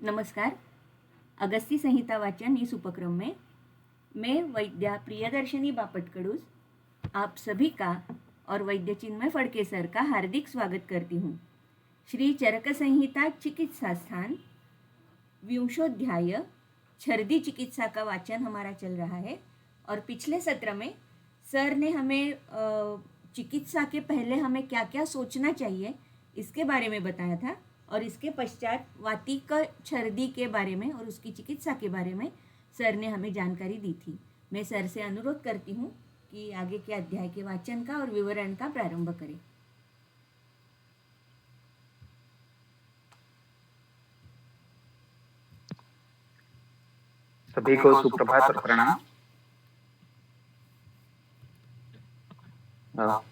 नमस्कार। अगस्ती संहिता वाचन इस उपक्रम में मैं वैद्या प्रियदर्शनी बापटकडूस आप सभी का और वैद्य चिन्मय फड़के सर का हार्दिक स्वागत करती हूँ। श्री चरक संहिता चिकित्सा स्थान विंशोध्याय छर्दी चिकित्सा का वाचन हमारा चल रहा है और पिछले सत्र में सर ने हमें चिकित्सा के पहले हमें क्या क्या सोचना चाहिए इसके बारे में बताया था और इसके पश्चात वातिक छर्दी के बारे में और उसकी चिकित्सा के बारे में सर ने हमें जानकारी दी थी। मैं सर से अनुरोध करती हूँ कि आगे के अध्याय के वाचन का और विवरण का प्रारंभ करें। सभी को सुप्रभात और प्रणाम।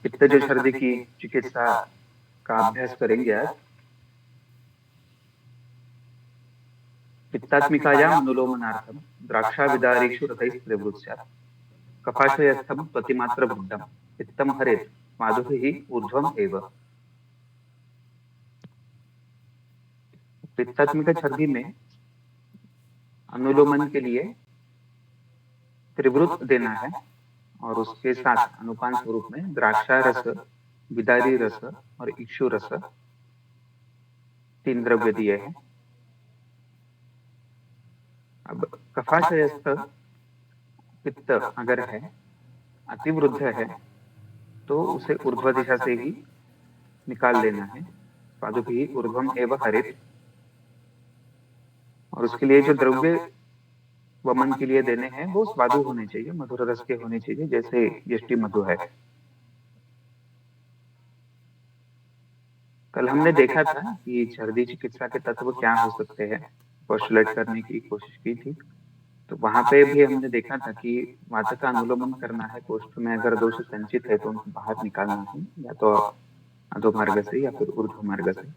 पित्तज छर्दी की चिकित्सा का अभ्यास करेंगे आज। पित्तात्मिकायां अनुलोमनार्थं द्राक्षाविदारीषु रथैस्त्रिवृत् स्यात् कफाशयस्थं प्रतिमात्रवृद्धं पित्तं हरेत् माधुभिः ऊर्ध्वम् एव। पित्तात्मिक छर्दी में अनुलोमन के लिए त्रिवृत देना है और उसके साथ अनुपान स्वरूप में द्राक्षा रस, विदारी रस और इक्षु रस 3 द्रव्य दिए हैं। अब कफाशयस्थ पित्त अगर है, अतिवृद्ध है, तो उसे ऊर्ध्व दिशा से ही निकाल लेना है। स्वादुभिः ऊर्ध्वम् एव हरेत्। और उसके लिए जो द्रव्य वमन के लिए देने हैं वो स्वादु होने चाहिए, मधुर रस के होने चाहिए, जैसे यष्टि मधु है। कल हमने देखा था कि छर्दी चिकित्सा के तत्व क्या हो सकते हैं, पोस्टुलेट करने की कोशिश की थी। तो वहां पे भी हमने देखा था कि वात का अनुलोमन करना है। कोष्ठ में अगर दोष संचित है तो उनको बाहर निकालना है, या तो अधो मार्ग से या फिर ऊर्ध्व मार्ग से।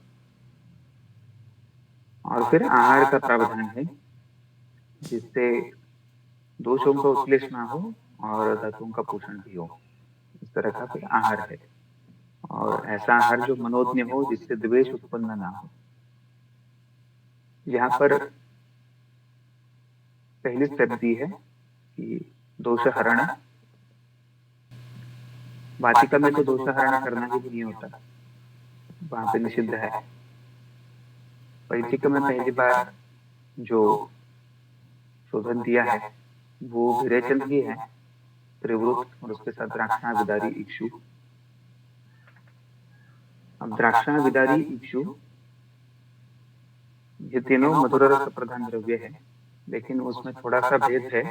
और फिर आहार का प्रावधान है जिससे दोषों का उत्क्लेश ना हो और धातुओं का पोषण भी हो। इस तरह का फिर आहार है, और ऐसा आहार जो मनोज्ञ हो, जिससे द्वेष उत्पन्न ना हो। यहाँ पर पहली स्टेप दी है कि दोष हरण। वाटिका में तो दोष हरण करना ही नहीं होता, वहां पे निषिद्ध है। वैदिक में पहली बार जो शोधन दिया है वो विरेचन ही है, त्रिवृत और उसके साथ द्राक्षा, विदारी, इक्षु। अब द्राक्षा, विदारी, इक्षु ये तीनों मधुर रस प्रधान द्रव्य है, लेकिन उसमें थोड़ा सा भेद है।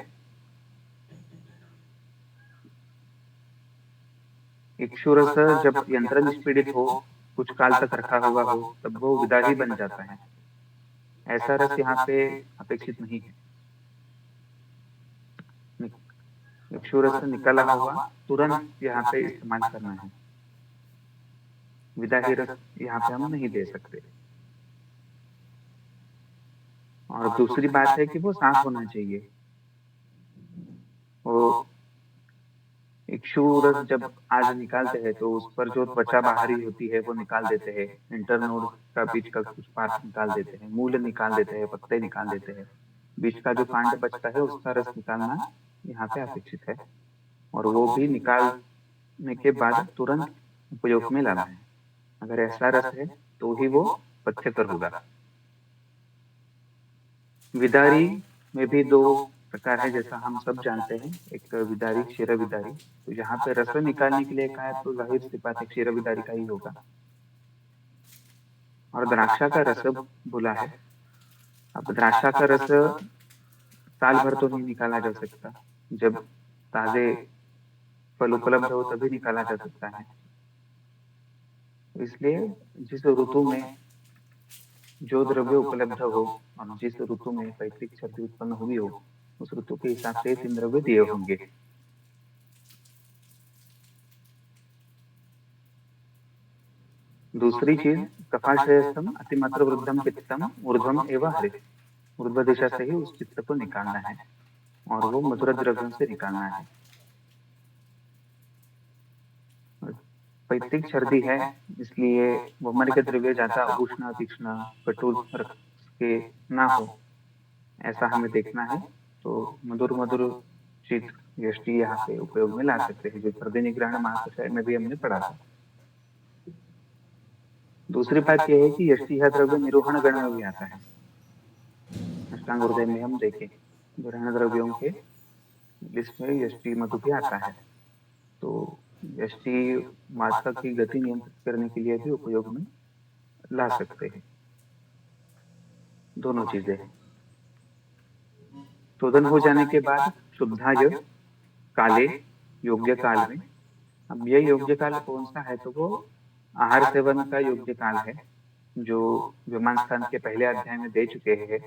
इक्षु रस जब यंत्र निष्पीड़ित हो, कुछ काल तक रखा हुआ हो, तब वो विदाही बन जाता है। ऐसा रस यहाँ पे अपेक्षित नहीं है। इक्षु रस निकला हुआ तुरंत यहाँ पे इस्तेमाल करना है। विदाही रस यहाँ पे हम नहीं दे सकते। और दूसरी बात है कि वो साफ होना चाहिए। वो इक्षु रस जब आज निकालते हैं तो उस पर जो त्वचा बाहरी होती है वो निकाल देते हैं, इंटरनोड का बीच का कुछ पार्ट निकाल देते हैं, मूल निकाल देते हैं, पत्ते निकाल देते हैं। बीच का जो कांड बचता है उसका रस निकालना यहाँ पे अपेक्षित है, और वो भी निकालने के बाद तुरंत उपयोग में लाना है। अगर ऐसा रस है तो ही वो पथ्यकर होगा। विदारी में भी 2 प्रकार है, जैसा हम सब जानते हैं। एक विदारी, क्षीर विदारी। तो यहाँ पे रस निकालने के लिए कहा है तो जाहिर सी बात है क्षीर विदारी का ही होगा। और द्राक्षा का रस बोला है। अब द्राक्षा का रस साल भर तो नहीं निकाला जा सकता, जब ताजे फल उपलब्ध हो तभी निकाला जा सकता है। इसलिए जिस ऋतु में जो द्रव्य उपलब्ध हो और जिस ऋतु में पैतृक छर्दी उत्पन्न हुई हो, उस ऋतु के हिसाब से 3 द्रव्य दिए होंगे। दूसरी चीज, कफाशयस्थम अतिमात्र वृद्धम पित्तम ऊर्ध्वम एवं हरित। ऊर्ध्व दिशा से ही उस पित्त को निकालना है और वो मधुर द्रव्यों से निकालना है। पैतृक छर्दी है, इसलिए वमन के द्रव्य ज्यादा उष्ण, तीक्ष्ण, कटु रस के ना हो, ऐसा हमें देखना है। तो मधुर मधुर शीत यष्टि यहाँ पे उपयोग में ला सकते हैं, जो सर्दी निग्रहण महाकषाय में भी हमने पढ़ा था। दूसरी बात यह है कि यष्टि यह द्रव्य निरोहण गण में भी आता है। अष्टांग हृदय में हम देखें ग्रहण द्रव्यों के लिस्ट में यष्टि मधु भी आता है। तो यष्टि मात्रा की गति नियंत्रित करने के लिए भी उपयोग में ला सकते हैं। दोनों चीजें हैं। शोधन हो जाने के बाद शुद्धाय काले योग्य काल में, अब यह योग्य काल कौन सा है, तो वो आहार सेवन का योग्य काल है, जो विमान स्थान के पहले अध्याय में दे चुके हैं।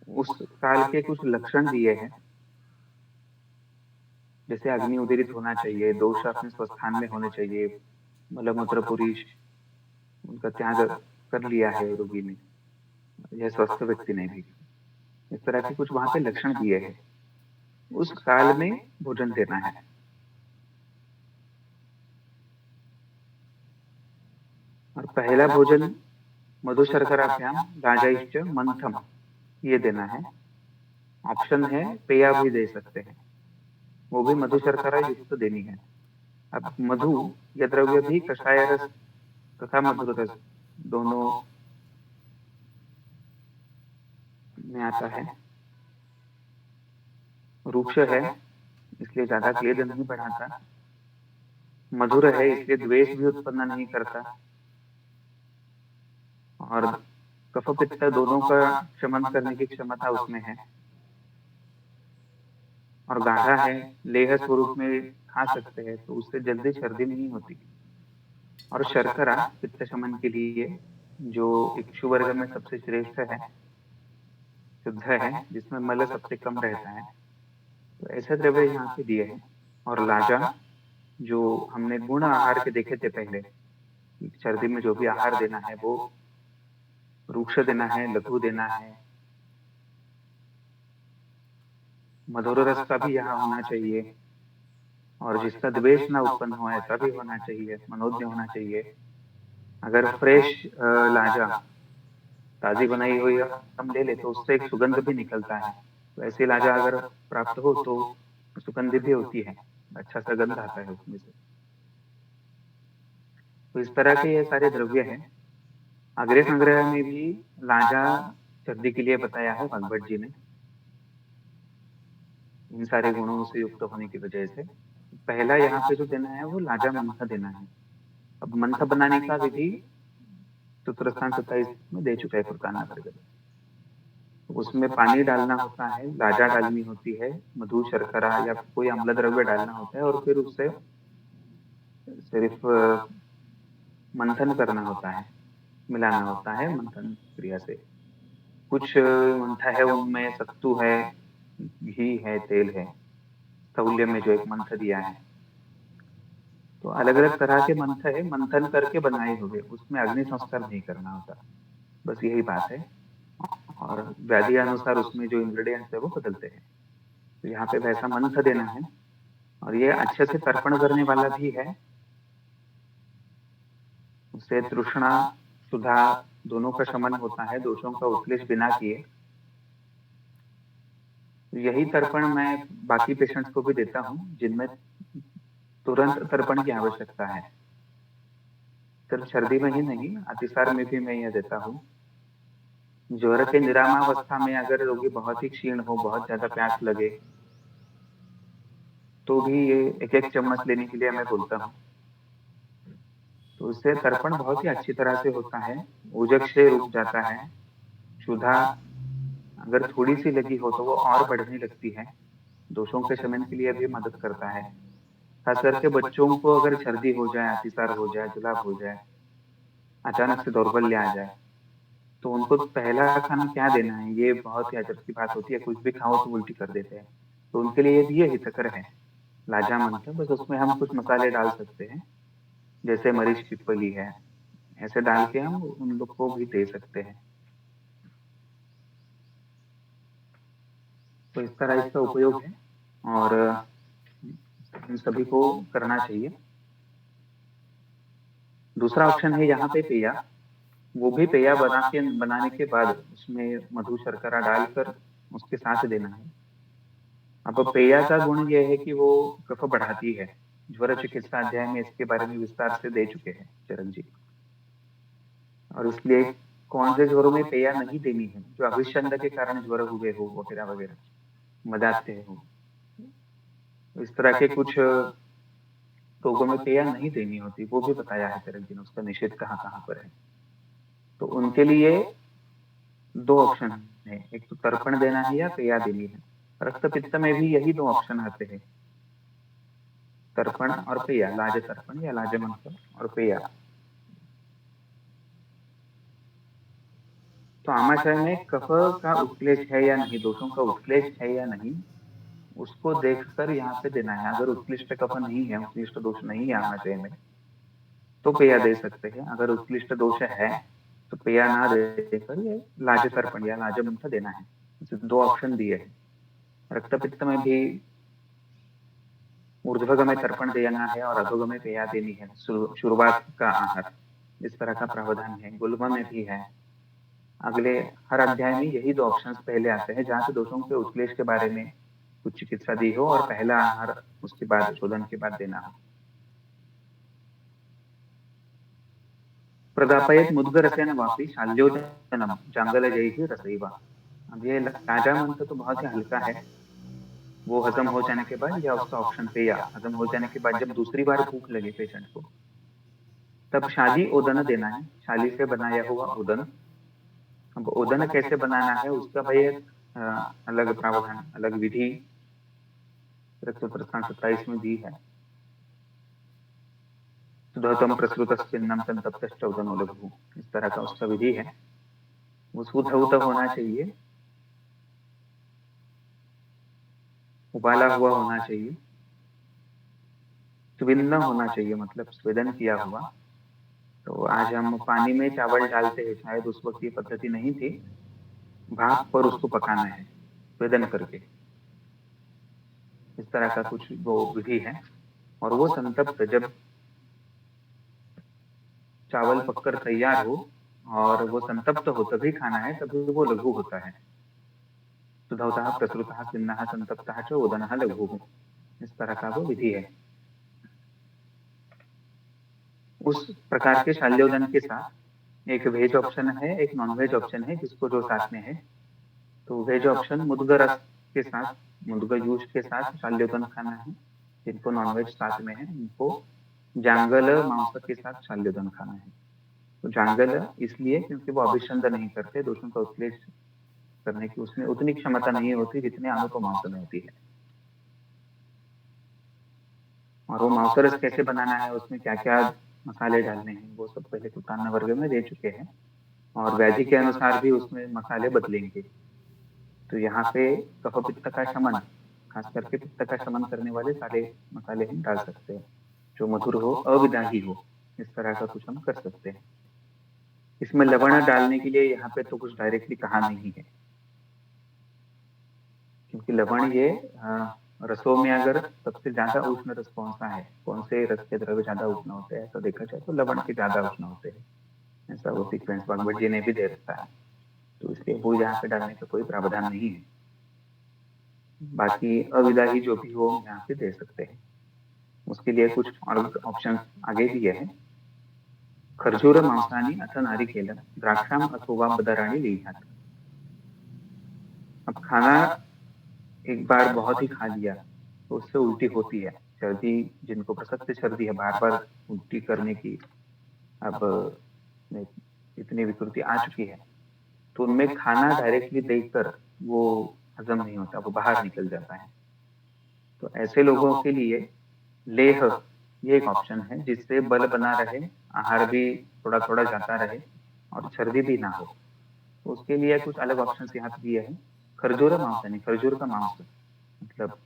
उस काल के कुछ लक्षण दिए हैं, जैसे अग्नि उदीरित होना चाहिए, दोष अपने स्वस्थान में होने चाहिए, मलमूत्र पुरीश उनका त्याग कर लिया है रोगी ने, यह स्वस्थ व्यक्ति ने भी, इस तरह के कुछ वहां पे लक्षण दिए हैं। उस काल में भोजन देना है। और पहला भोजन मधु शर्कराभ्याम राजाइश्च मंथम ये देना है। ऑप्शन है पेया भी दे सकते हैं, वो भी मधु शर्करा युक्त देनी है। अब मधु यह द्रव्य भी कषाय रस तथा मधुर रस दोनों में आता है। रूक्ष है इसलिए ज्यादा क्लेद नहीं बढ़ाता, मधुर है इसलिए द्वेष भी उत्पन्न नहीं करता, और कफ पित्त दोनों का शमन करने की क्षमता उसमें है। और गाढ़ा है, लेह स्वरूप में खा सकते हैं, तो उससे जल्दी सर्दी नहीं होती। और शर्करा पित्त शमन के लिए जो इक्षु वर्ग में सबसे श्रेष्ठ है, शुद्ध है, जिसमें मल सबसे कम रहता है, तो ऐसे द्रव्य यहाँ पे दिए हैं। और लाजा जो हमने गुण आहार के देखे थे पहले, सर्दी में जो भी आहार देना है वो रूक्ष देना है, लघु देना है, मधुर रस का भी यहाँ होना चाहिए, और जिसका द्वेष ना उत्पन्न हो ऐसा भी होना चाहिए, मनोज्ञ होना चाहिए। अगर फ्रेश लाजा ताजी बनाई हुई हम ले ले तो उससे एक सुगंध भी निकलता है, तो ऐसी लाजा अगर प्राप्त हो तो सुगंध भी होती है, अच्छा सा गंध आता है उसमें से। तो इस तरह के ये सारे द्रव्य हैं। अग्रे संग्रह में भी लाजा सर्दी के लिए बताया है भगवत जी ने, इन सारे गुणों से युक्त होने की वजह से। पहला यहाँ पे जो देना है वो लाजा मंथ देना है। अब मंथ बनाने का विधि सूत्रस्थान 27 में दे चुका है फुरकाना वर्ग। उसमें पानी डालना होता है, लाजा डालनी होती है, मधु शर्करा या कोई अम्ल द्रव्य डालना होता है, और फिर उससे सिर्फ मंथन करना होता है, मिलाना होता है मंथन क्रिया से। कुछ मंथा है उनमें सत्तू है, घी है, तेल है, स्थौल्य में जो एक मंथ दिया है। तो अलग अलग तरह के मंथ है, मंथन करके बनाए हुए, उसमें अग्नि संस्कार नहीं करना होता, बस यही बात है। और व्याधि अनुसार उसमें जो इंग्रेडिएंट्स है वो बदलते हैं। तो यहाँ पे वैसा मंथ देना है, और ये अच्छे से तर्पण करने वाला भी है। उससे तृष्णा सुधा दोनों का शमन होता है, दोषों का उपलेश बिना किए। तो यही तर्पण मैं बाकी पेशेंट्स को भी देता हूँ जिनमें तुरंत तर्पण की आवश्यकता है। सिर्फ सर्दी में ही नहीं, अतिसार में भी मैं यह देता हूँ। ज्वर के निरामावस्था में अगर रोगी बहुत ही क्षीण हो, बहुत ज्यादा प्यास लगे, तो भी ये एक एक चम्मच लेने के लिए मैं बोलता हूँ। तो इससे तर्पण बहुत ही अच्छी तरह से होता है, ओजक से रुक जाता है। क्षुधा अगर थोड़ी सी लगी हो तो वो और बढ़ने लगती है, दोषों के शमन के लिए भी मदद करता है। खास करके बच्चों को अगर सर्दी हो जाए, अतिसार हो जाए, जुलाब हो जाए, अचानक से दौर्बल्य आ जाए, तो उनको पहला खाना क्या देना है, ये बहुत ही अजब की बात होती है। कुछ भी खाओ तो उल्टी कर देते हैं, तो उनके लिए भी ये हितकर है लाजा मंत्र। बस उसमें हम कुछ मसाले डाल सकते हैं, जैसे मरीच पिपली है, ऐसे डाल के हम उन लोग को भी दे सकते हैं। तो इस तरह इसका उपयोग है, और इन सभी को करना चाहिए। दूसरा ऑप्शन है यहाँ पे पेया। वो भी पेया बनाने के बाद उसमें मधु शर्करा डालकर उसके साथ देना है। अब पेया का गुण यह है कि वो कफ बढ़ाती है। ज्वर चिकित्सा अध्याय में इसके बारे में विस्तार से दे चुके हैं चरण जी। और इसलिए कौन से ज्वरों में पेया नहीं देनी है, जो अभिषंद के कारण ज्वर हुए हो वगैरह वगैरह, मदाते हो, इस तरह के कुछ रोगों में पेया नहीं देनी होती, वो भी बताया है चरण जी ने, उसका निषेध कहाँ कहाँ पर है। तो उनके लिए दो ऑप्शन है, एक तो तर्पण देना है या पेया देनी है। रक्त पित्त में भी यही दो ऑप्शन आते हैं, तर्पण और पेया, लाज तर्पण या लाज मंत्र और पेया। तो आमाशय में कफ का उत्क्लेश है या नहीं, दोषों का उत्क्लेश है या नहीं, उसको देखकर यहाँ पे देना है। अगर उत्कृष्ट कफ नहीं है, उत्कृष्ट दोष नहीं है आमाशय में, तो पेया दे सकते हैं। अगर उत्कृष्ट दोष है तो पेया ना देकर ये लाज तर्पण या लाज मंत्र देना है। दो ऑप्शन दिए हैं। रक्त पित्त में भी ऊर्ध्वग में तर्पण देना है और अधोग में पेया देनी है, शुरुआत का आहार, इस तरह का प्रावधान है। गुल्म में भी है। अगले हर अध्याय में यही दो ऑप्शंस पहले आते हैं, जहां से दोषों के उत्क्लेश के बारे में कुछ चिकित्सा दी हो और पहला आहार उसके बाद शोधन के बाद देना हो। प्रदापयत मुद्गरसेन वापी शाल्योदनम जांगल जयी रसैवा। अब ये लाजा मंत्र तो बहुत ही हल्का है। वो हजम हो जाने के बाद, या उसका ऑप्शन पे, या हजम हो जाने के बाद जब दूसरी बार भूख लगे पेशेंट को, तब शाली ओदन देना है, शाली से बनाया हुआ ओदन। अब ओदन कैसे बनाना है उसका भाई एक अलग प्रावधान, अलग विधि रक्त प्रस्थान 27 में दी है। सुधौतम प्रसृत चिन्नम संतप्त ओदनो लघु, इस तरह का उसका विधि है। वो सुधौत होना चाहिए, उबाला हुआ होना चाहिए, स्विन्न होना चाहिए, मतलब स्वेदन किया हुआ। तो आज हम पानी में चावल डालते हैं, शायद उस वक्त ये पद्धति नहीं थी, भाप पर उसको पकाना है स्वेदन करके, इस तरह का कुछ वो विधि है। और वो संतप्त, जब चावल पककर तैयार हो और वो संतप्त हो तभी खाना है, तभी वो लघु होता है। सुधौता प्रसृता स्विन्नः संतप्तः च ओदनः लघु, इस तरह का वो विधि है। उस प्रकार के शल्योदन के साथ एक वेज ऑप्शन है, एक नॉन वेज ऑप्शन है, जिसको जो साथ में है। तो वेज ऑप्शन मुद्ग रस के साथ, मुद्ग जूस के साथ शल्योदन खाना है। जिनको नॉन वेज साथ में है उनको जांगल मांस के साथ शल्योदन खाना है। तो जांगल इसलिए क्योंकि वो अभिषंद नहीं करते, दोषों का उत्क्लेश करने की उसमें उतनी क्षमता नहीं होती जितने अनुप मांस में होती है। और वो मांसरस कैसे बनाना है, उसमें क्या क्या मसाले डालने हैं, वो सब पहले कुतान्ना वर्ग में दे चुके हैं। और व्याधि के अनुसार भी उसमें मसाले बदलेंगे। तो यहाँ पे कफ पित्त का शमन, खास करके पित्त का शमन करने वाले सारे मसाले हम डाल सकते हैं, जो मधुर हो, अविदाही हो, इस तरह का कुछ हम कर सकते हैं। इसमें लवण डालने के लिए यहाँ पे तो कुछ डायरेक्टली कहा नहीं है, क्योंकि लवण ये रसों में अगर सबसे ज्यादा उष्ण रस कौन सा है, कौन से रस के द्रव्य ज्यादा उष्ण होते हैं, तो देखा जाए तो लवण के ज्यादा उष्ण होते हैं। ऐसा वो सीक्वेंस भगवत जी ने भी दे रखा है। तो इसलिए वो यहाँ पे डालने का कोई प्रावधान नहीं है। बाकी अविदाही जो भी हो यहाँ पे दे सकते हैं। उसके लिए कुछ और ऑप्शन आगे दिए हैं। खरजूर मांसानी अथ नारिकेल द्राक्षाम अथवा बदराणी लीहात। अब खाना एक बार बहुत ही खा लिया तो उससे उल्टी होती है। सर्दी, जिनको प्रसक्त सर्दी है, बार बार उल्टी करने की अब इतनी विकृति आ चुकी है, तो उनमें खाना डायरेक्टली देखकर वो हजम नहीं होता, वो बाहर निकल जाता है। तो ऐसे लोगों के लिए लेह ये एक ऑप्शन है, जिससे बल बना रहे, आहार भी थोड़ा थोड़ा जाता रहे और सर्दी भी ना हो। तो उसके लिए कुछ अलग ऑप्शन यहाँ पे दिए हैं। खरजूर मांस, यानी खरजूर का मांस, मतलब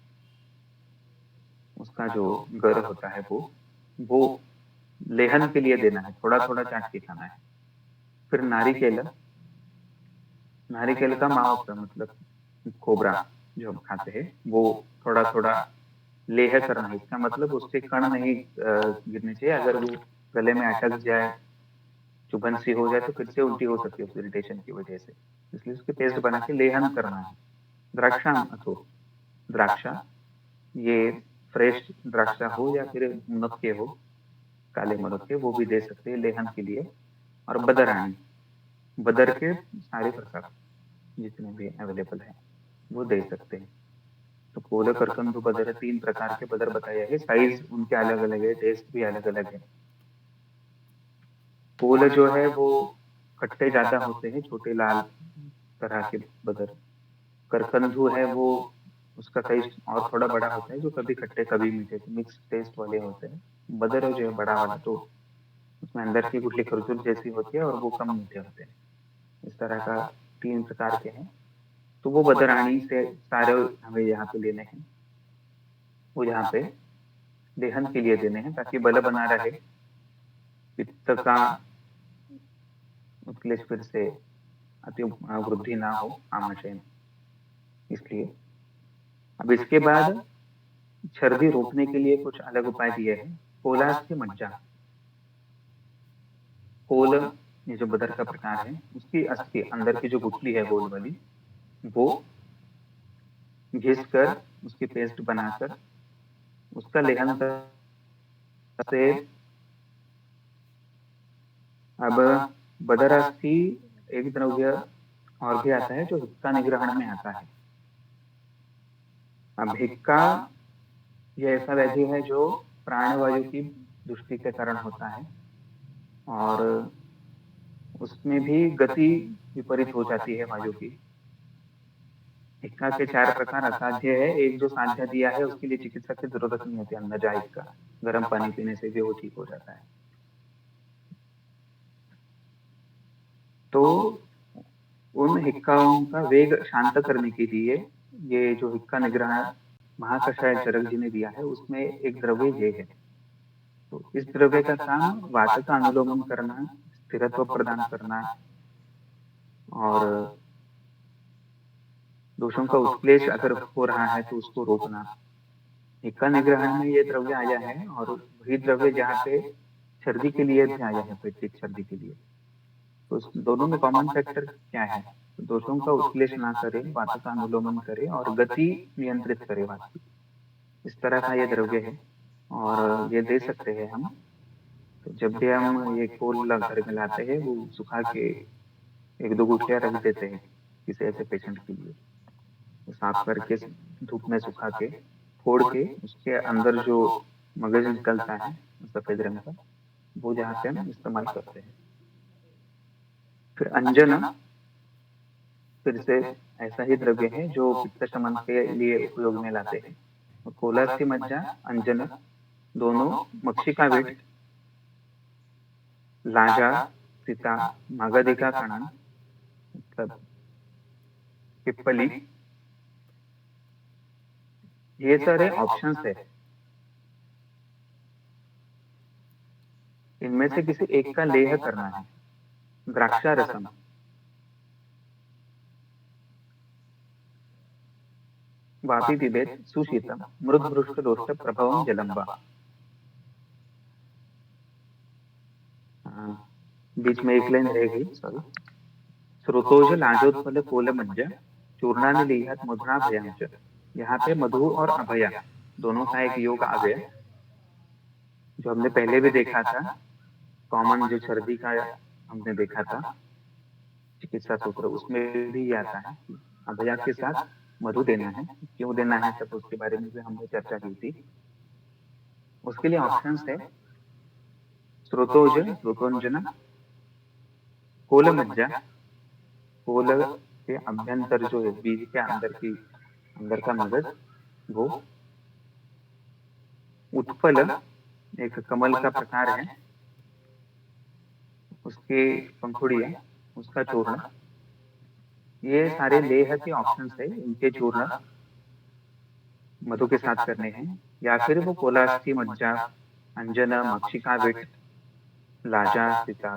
उसका जो गर होता है वो लेहन के लिए देना है, थोड़ा थोड़ा चाट के खाना है। फिर नारिकेल, नारिकेल का मांस मतलब खोबरा जो हम खाते हैं, वो थोड़ा थोड़ा लेह करना है। इसका मतलब उसके कण नहीं गिरने चाहिए। अगर वो गले में अटक जाए चुभन सी हो जाए तो फिर से उल्टी हो सकती है उस इरिटेशन की वजह से, इसलिए उसकी पेस्ट बना के लेहन करना है। द्राक्षा अथो, द्राक्षा, ये फ्रेश द्राक्षा हो या फिर मुनक्के हो, काले मुनक्के, वो भी दे सकते हैं लेहन के लिए। और बदरानी, बदर के सारे प्रकार जितने भी अवेलेबल है वो दे सकते हैं। तो पोले करकंदू बदर, 3 प्रकार के बदर बताया है, साइज उनके अलग अलग है, टेस्ट भी अलग अलग है। पोल जो है वो खट्टे ज्यादा होते हैं, छोटे लाल तरह के बदर। करकंदू है वो, उसका साइज और थोड़ा बड़ा होता है, जो कभी खट्टे कभी मीठे मिक्स टेस्ट वाले होते हैं। बदर जो है बड़ा वाला, तो उसमें अंदर की गुठली खरजूर जैसी होती है और वो कम मीठे होते हैं। इस तरह का 3 प्रकार के हैं। तो वो बदरानी से सारे हमें यहाँ पे लेने हैं, वो यहाँ पे लेहन के लिए देने हैं, ताकि बल बना रहे, पित्त का उत्क्लेश फिर से अति वृद्धि ना हो आमाशय में, इसलिए। अब इसके बाद छर्दी रोकने के लिए कुछ अलग उपाय दिए हैं। पोलास की मज्जा, पोल, ये जो बदर का प्रकार है, उसकी अस्थि अंदर की जो गुठली है गोल वाली, वो घिस कर उसकी पेस्ट बनाकर उसका लेहन से। अब बदर अस्थि एक द्रव्य और भी आता है जो हिक्का निग्रहण में आता है। अब हिक्का, यह ऐसा व्याधि है जो प्राणवायु की दृष्टि के कारण होता है, और उसमें भी गति विपरीत हो जाती है वायु की। हिक्का के 4 प्रकार असाध्य है, एक जो साध्य दिया है उसके लिए चिकित्सा की जरूरत नहीं होती, अन्नजा हिक्का, गर्म पानी पीने से भी वो ठीक हो जाता है। तो उन हिक्काओं का वेग शांत करने के लिए ये जो हिक्का निग्रह महाकषाय चरक जी ने दिया है, उसमें एक द्रव्य ये है। तो इस द्रव्य का काम वात का अनुलोमन करना, स्थिरत्व प्रदान करना, और दोषों का उत्क्लेश अगर हो रहा है तो उसको रोकना। हिक्का निग्रहण में ये द्रव्य आया है, और वही द्रव्य जहाँ पे सर्दी के लिए भी आया है, पेट सर्दी के लिए। तो उस दोनों में कॉमन फैक्टर क्या है? तो दोषों का उत्क्लेश ना करे, वात का अनुलोमन करे और गति नियंत्रित करे वात की, इस तरह का ये द्रव्य है। और ये दे सकते हैं हम। तो जब भी हम ये कोल घर में लाते हैं, वो सुखा के 1-2 गुठलियां रख देते हैं किसी ऐसे पेशेंट के लिए। तो साफ करके धूप में सुखा के फोड़ के उसके अंदर जो मगज निकलता है सफेद रंग का, वो जहाँ पे हम इस्तेमाल करते हैं। फिर अंजन, फिर से ऐसा ही द्रव्य है जो पित्त शमन के लिए उपयोग में लाते हैं। और कोलास्थि मज्जा, अंजन, दोनों मक्षिका विट, लाजा, सीता, मागधिका कणन, मतलब पिप्पली, ये सारे ऑप्शंस है। इनमें से किसी एक का लेह करना है। द्राक्षा रसम, वापी पिबेत सुशीतम मृद भृष्ट दोष्ट प्रभवम जलम्बा। बीच में एक लाइन रह गई, सॉरी। श्रुतोज लाजोत्पल कोल मज्जा, चूर्णानि लीहत मधुना भयांच। यहाँ पे मधु और अभया दोनों का एक योग आ गया, जो हमने पहले भी देखा था। कॉमन जो सर्दी का हमने देखा था चिकित्सा सूत्र, उसमें भी ये आता है कि अभया के साथ मधु देना है। क्यों देना है सब उसके बारे में भी हमने चर्चा की थी। उसके लिए ऑप्शंस है श्रुतोज, श्रुतोंजना, कोल मज्जा, कोल के अभ्यंतर जो है बीज के अंदर की अंदर का मगज, वो उत्पल, एक कमल का प्रकार है, उसके पंखुड़ियां, उसका चूर्ण। ये सारे लेह के ऑप्शंस है, इनके चूर्ण मधु के साथ करने हैं। या फिर वो कोलास्थि मज्जा, अंजन, मक्षिका विट, लाजा, सीता,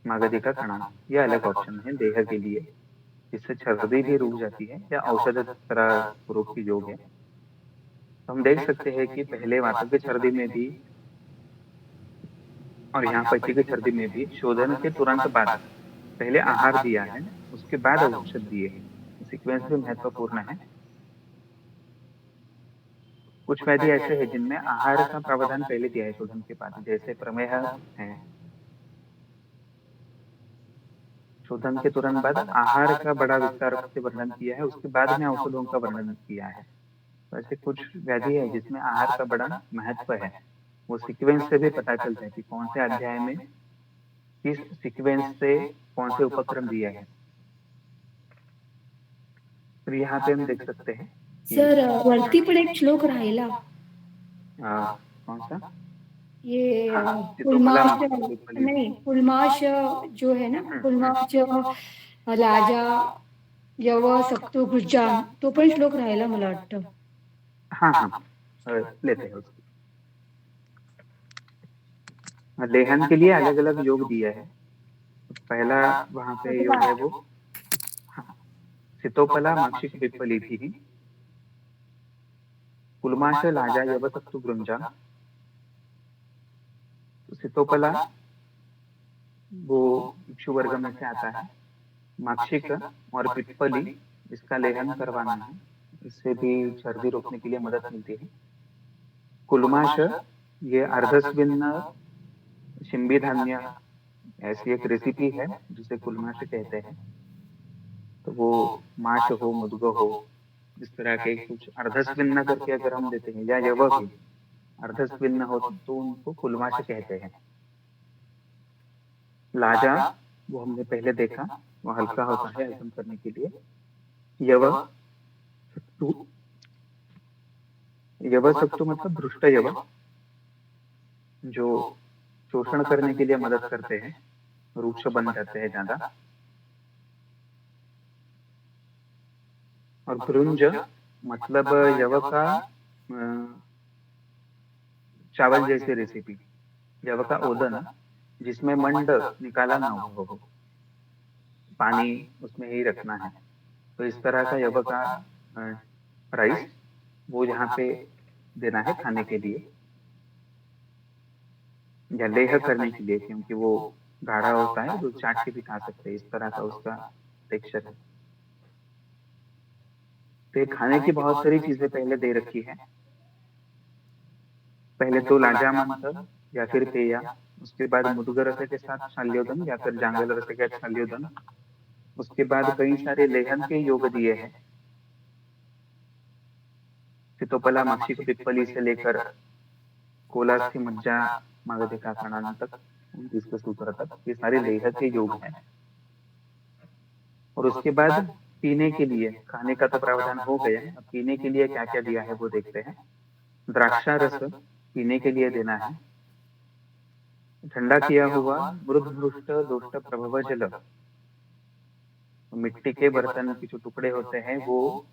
मागधिका कणा, ये अलग ऑप्शन है लेह के लिए, जिससे सर्दी भी रुक जाती है या औषध तरह रोग की योग है। तो हम देख सकते हैं कि पहले वातक की सर्दी में भी और यहाँ पैसे की सर्दी में भी शोधन के तुरंत बाद पहले आहार दिया है, उसके बाद औषध दिए हैं। सीक्वेंस भी महत्वपूर्ण है। कुछ व्याधि ऐसे हैं जिनमें आहार का प्रावधान पहले दिया है शोधन के बाद, जैसे प्रमेह है। शोधन के तुरंत बाद आहार का बड़ा विस्तार से वर्णन किया है, उसके बाद में औषधों का वर्णन किया है। तो ऐसे कुछ व्याधि है जिसमें आहार का बड़ा महत्व है। वो सीक्वेंस से भी पता चलता है कि कौन से अध्याय में किस सीक्वेंस से कौन से उपक्रम दिया है। फिर यहाँ पे हम देख सकते हैं कि सर वरती पण एक श्लोक राहिला. कौन सा? ये हाँ, चितोपला फुलमाश पिपली। नहीं, फुलमाश जो है ना, फुलमाश लाजा यव सक्तो गुज्जाम, तो पण श्लोक राहिला मला वाटतं. हाँ हाँ, लेते हैं उसको। लेहन के लिए अलग अलग योग दिया है। पहला वहां पे योग है वो, हाँ, सितोपला माक्षिक पिप्पली थी, कुलमाश लाजा यवतक्तु ग्रुंजा। तो सितोपला वो इक्षु वर्ग में से आता है। माक्षिक और पिप्पली, इसका लेहन करवाना है, इससे भी सर्दी रोकने के लिए मदद मिलती है। कुलमाश ये अर्धस्विन्न शिंबी धान्य, ऐसी एक रेसिपी है जिसे कुलमाश कहते हैं। तो वो माश हो, मुद्ग हो, इस तरह के कुछ अर्धस्विन्न करके अगर हम देते हैं, या यव भी अर्धस्विन्न हो तो उनको कुलमाश कहते हैं। लाजा वो हमने पहले देखा, वो हल्का होता है हजम करने के लिए। यव सत्तू, यव सत्तू मतलब भ्रुष्ट यव, जो शोषण करने के लिए मदद करते हैं, रूक्ष बन जाते हैं ज्यादा। और भ्रुंज मतलब यव का चावल जैसी रेसिपी, यव का ओदन जिसमें मंड निकाला ना हो, पानी उसमें ही रखना है। तो इस तरह का यव का राइस वो यहाँ पे देना है खाने के लिए, या लेह करने के लिए, क्योंकि वो गाढ़ा होता है, जो चाट के भी खा सकते हैं, इस तरह का उसका टेक्सचर है। तो ये खाने की बहुत सारी चीजें पहले दे रखी है। पहले तो लाजा मंत्र या फिर पेया, उसके बाद मुद्ग रस के साथ शल्योदन या फिर जांगल रस के साथ शल्योदन। उसके बाद कई सारे लेहन के योग दिए हैं, सितोपला मक्षिक पिप्पली से लेकर कोलास्थी मज्जा मागधे काकणान तक, 29 सूत्र तक, ये सारे लेह के योग हैं। और उसके बाद पीने के लिए, खाने का तो प्रावधान हो गया, अब पीने के लिए क्या क्या दिया है वो देखते हैं। द्राक्षा रस पीने के लिए देना है। ठंडा किया हुआ मृद भ्रुष्ट दोष्ट प्रभव जल, मिट्टी के बर्तन के जो टुकड़े होते हैं वो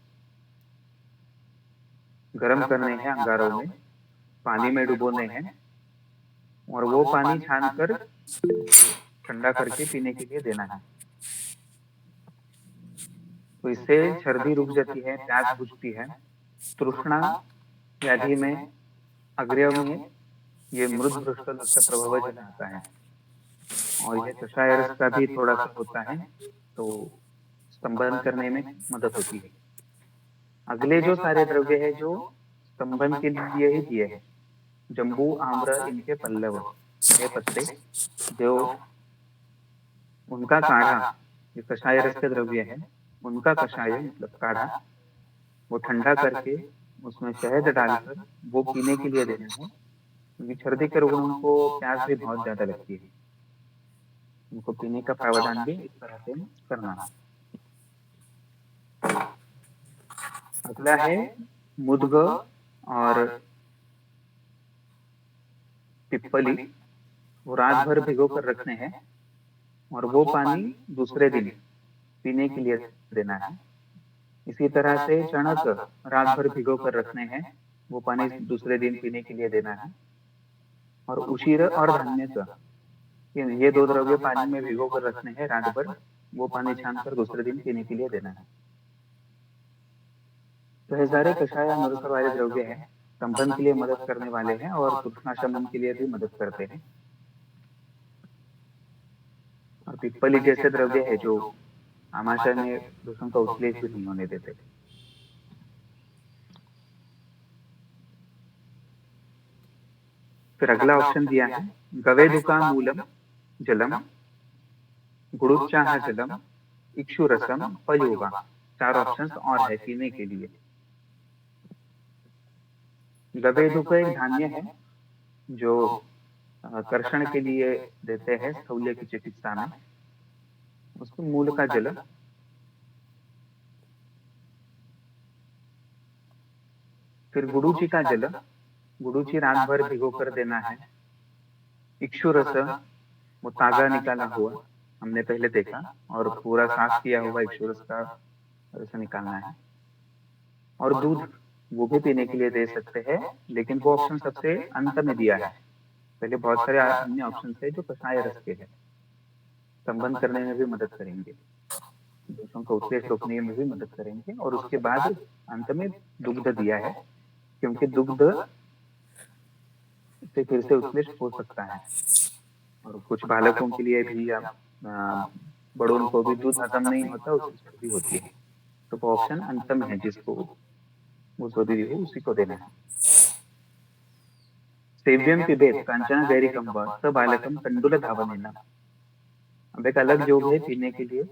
गर्म करने हैं अंगारों में, पानी में डुबोने हैं, और वो पानी छान कर ठंडा करके पीने के लिए देना है। तो इससे सर्दी रुक जाती है, प्यास बुझती है। तृष्णा व्याधि में अग्रय में ये मृद भ्रष्ट दोष प्रभाव जल आता है, और ये कषाय रस का भी थोड़ा सा होता है, तो स्तंभन करने में मदद होती है। अगले जो सारे द्रव्य है जो स्तंभन के लिए ही दिए हैं, जम्बू आम्र इनके पल्लव, ये पत्ते, जो उनका काढ़ा, ये कषाय रस के द्रव्य है, उनका कषाय मतलब काढ़ा, वो ठंडा करके उसमें शहद डालकर वो पीने के लिए देना है। क्योंकि सर्दी के रोगियों को प्यास भी बहुत ज्यादा लगती है, उनको पीने का प्रावधान भी इस तरह से करना है। अगला है मुद्ग और पिप्पली, वो रात भर भिगो कर रखने हैं, और वो पानी दूसरे दिन पीने के लिए देना है। इसी तरह से चणक रात भर भिगो कर रखने हैं, वो पानी दूसरे दिन पीने के लिए देना है। और उशीर और धान्य का, ये दो द्रव्य पानी में भिगो कर रखने हैं रात भर, वो पानी छान कर दूसरे दिन पीने के लिए देना है। तो ये सारे कषाय अनुरक्त वाले द्रव्य हैं, स्तंभन के लिए मदद करने वाले हैं और तृष्णा शमन के लिए भी मदद करते हैं। और पिप्पली जैसे द्रव्य है जो आमाशय में दूषण का उत्क्लेश भी नहीं होने देते। फिर अगला ऑप्शन दिया है गवेदुका मूलम जलम, गुड़ुच्चाह जलम, इक्षुरसम, पयोवा। 4 ऑप्शंस और है पीने के लिए। गवेदुका एक धान्य है जो कर्षण के लिए देते हैं स्थूल्य की चिकित्सा में। उसके मूल का जल, फिर गुड़ूची का जल, गुड़ूची रात भर भिगो कर देना है। इक्षु रस, वो तागा निकाला हुआ हमने पहले देखा, और पूरा साफ किया हुआ इक्षु रस का रस निकालना है। और दूध, वो भी पीने के लिए दे सकते हैं, लेकिन वो ऑप्शन सबसे अंत में दिया है। पहले बहुत सारे अन्य ऑप्शन है जो कषाय रस के हैं, संबंध करने में भी मदद करेंगे, दूसरों का उत्क्लेश रोकने में भी मदद करेंगे। और उसके बाद अंत में दुग्ध दिया है, क्योंकि दुग्ध से फिर से उत्क्लेश हो सकता है। और कुछ बालकों के लिए भी या बड़ों को भी दूध हजम नहीं होता, उसकी स्थिति होती है। तो वो ऑप्शन अंत में है, जिसको वो सोदी है उसी को देना है। सेव्यम पिबेत कांचन गैरिकम व स बालकम तंडुल धावनेना। अब एक अलग योग है पीने के लिए,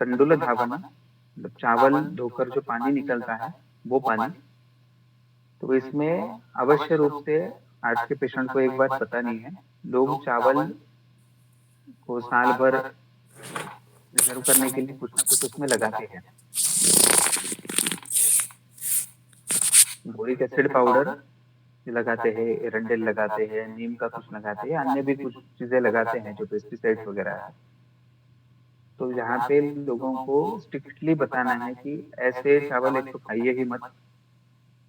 तंडुल धावना, मतलब चावल धोकर जो पानी निकलता है वो पानी। तो इसमें अवश्य रूप से आज के पेशेंट को एक बात पता नहीं है, लोग चावल को साल भर रिजर्व करने के लिए कुछ ना कुछ उसमें लगाते हैं। बोरिक एसिड पाउडर लगाते हैं, एरंडेल लगाते हैं, नीम का कुछ लगाते हैं, अन्य भी कुछ चीजें लगाते हैं जो पेस्टिसाइड्स वगैरह है। तो यहाँ पे लोगों को स्ट्रिक्टली बताना है कि ऐसे चावल एक तो खाइए ही मत,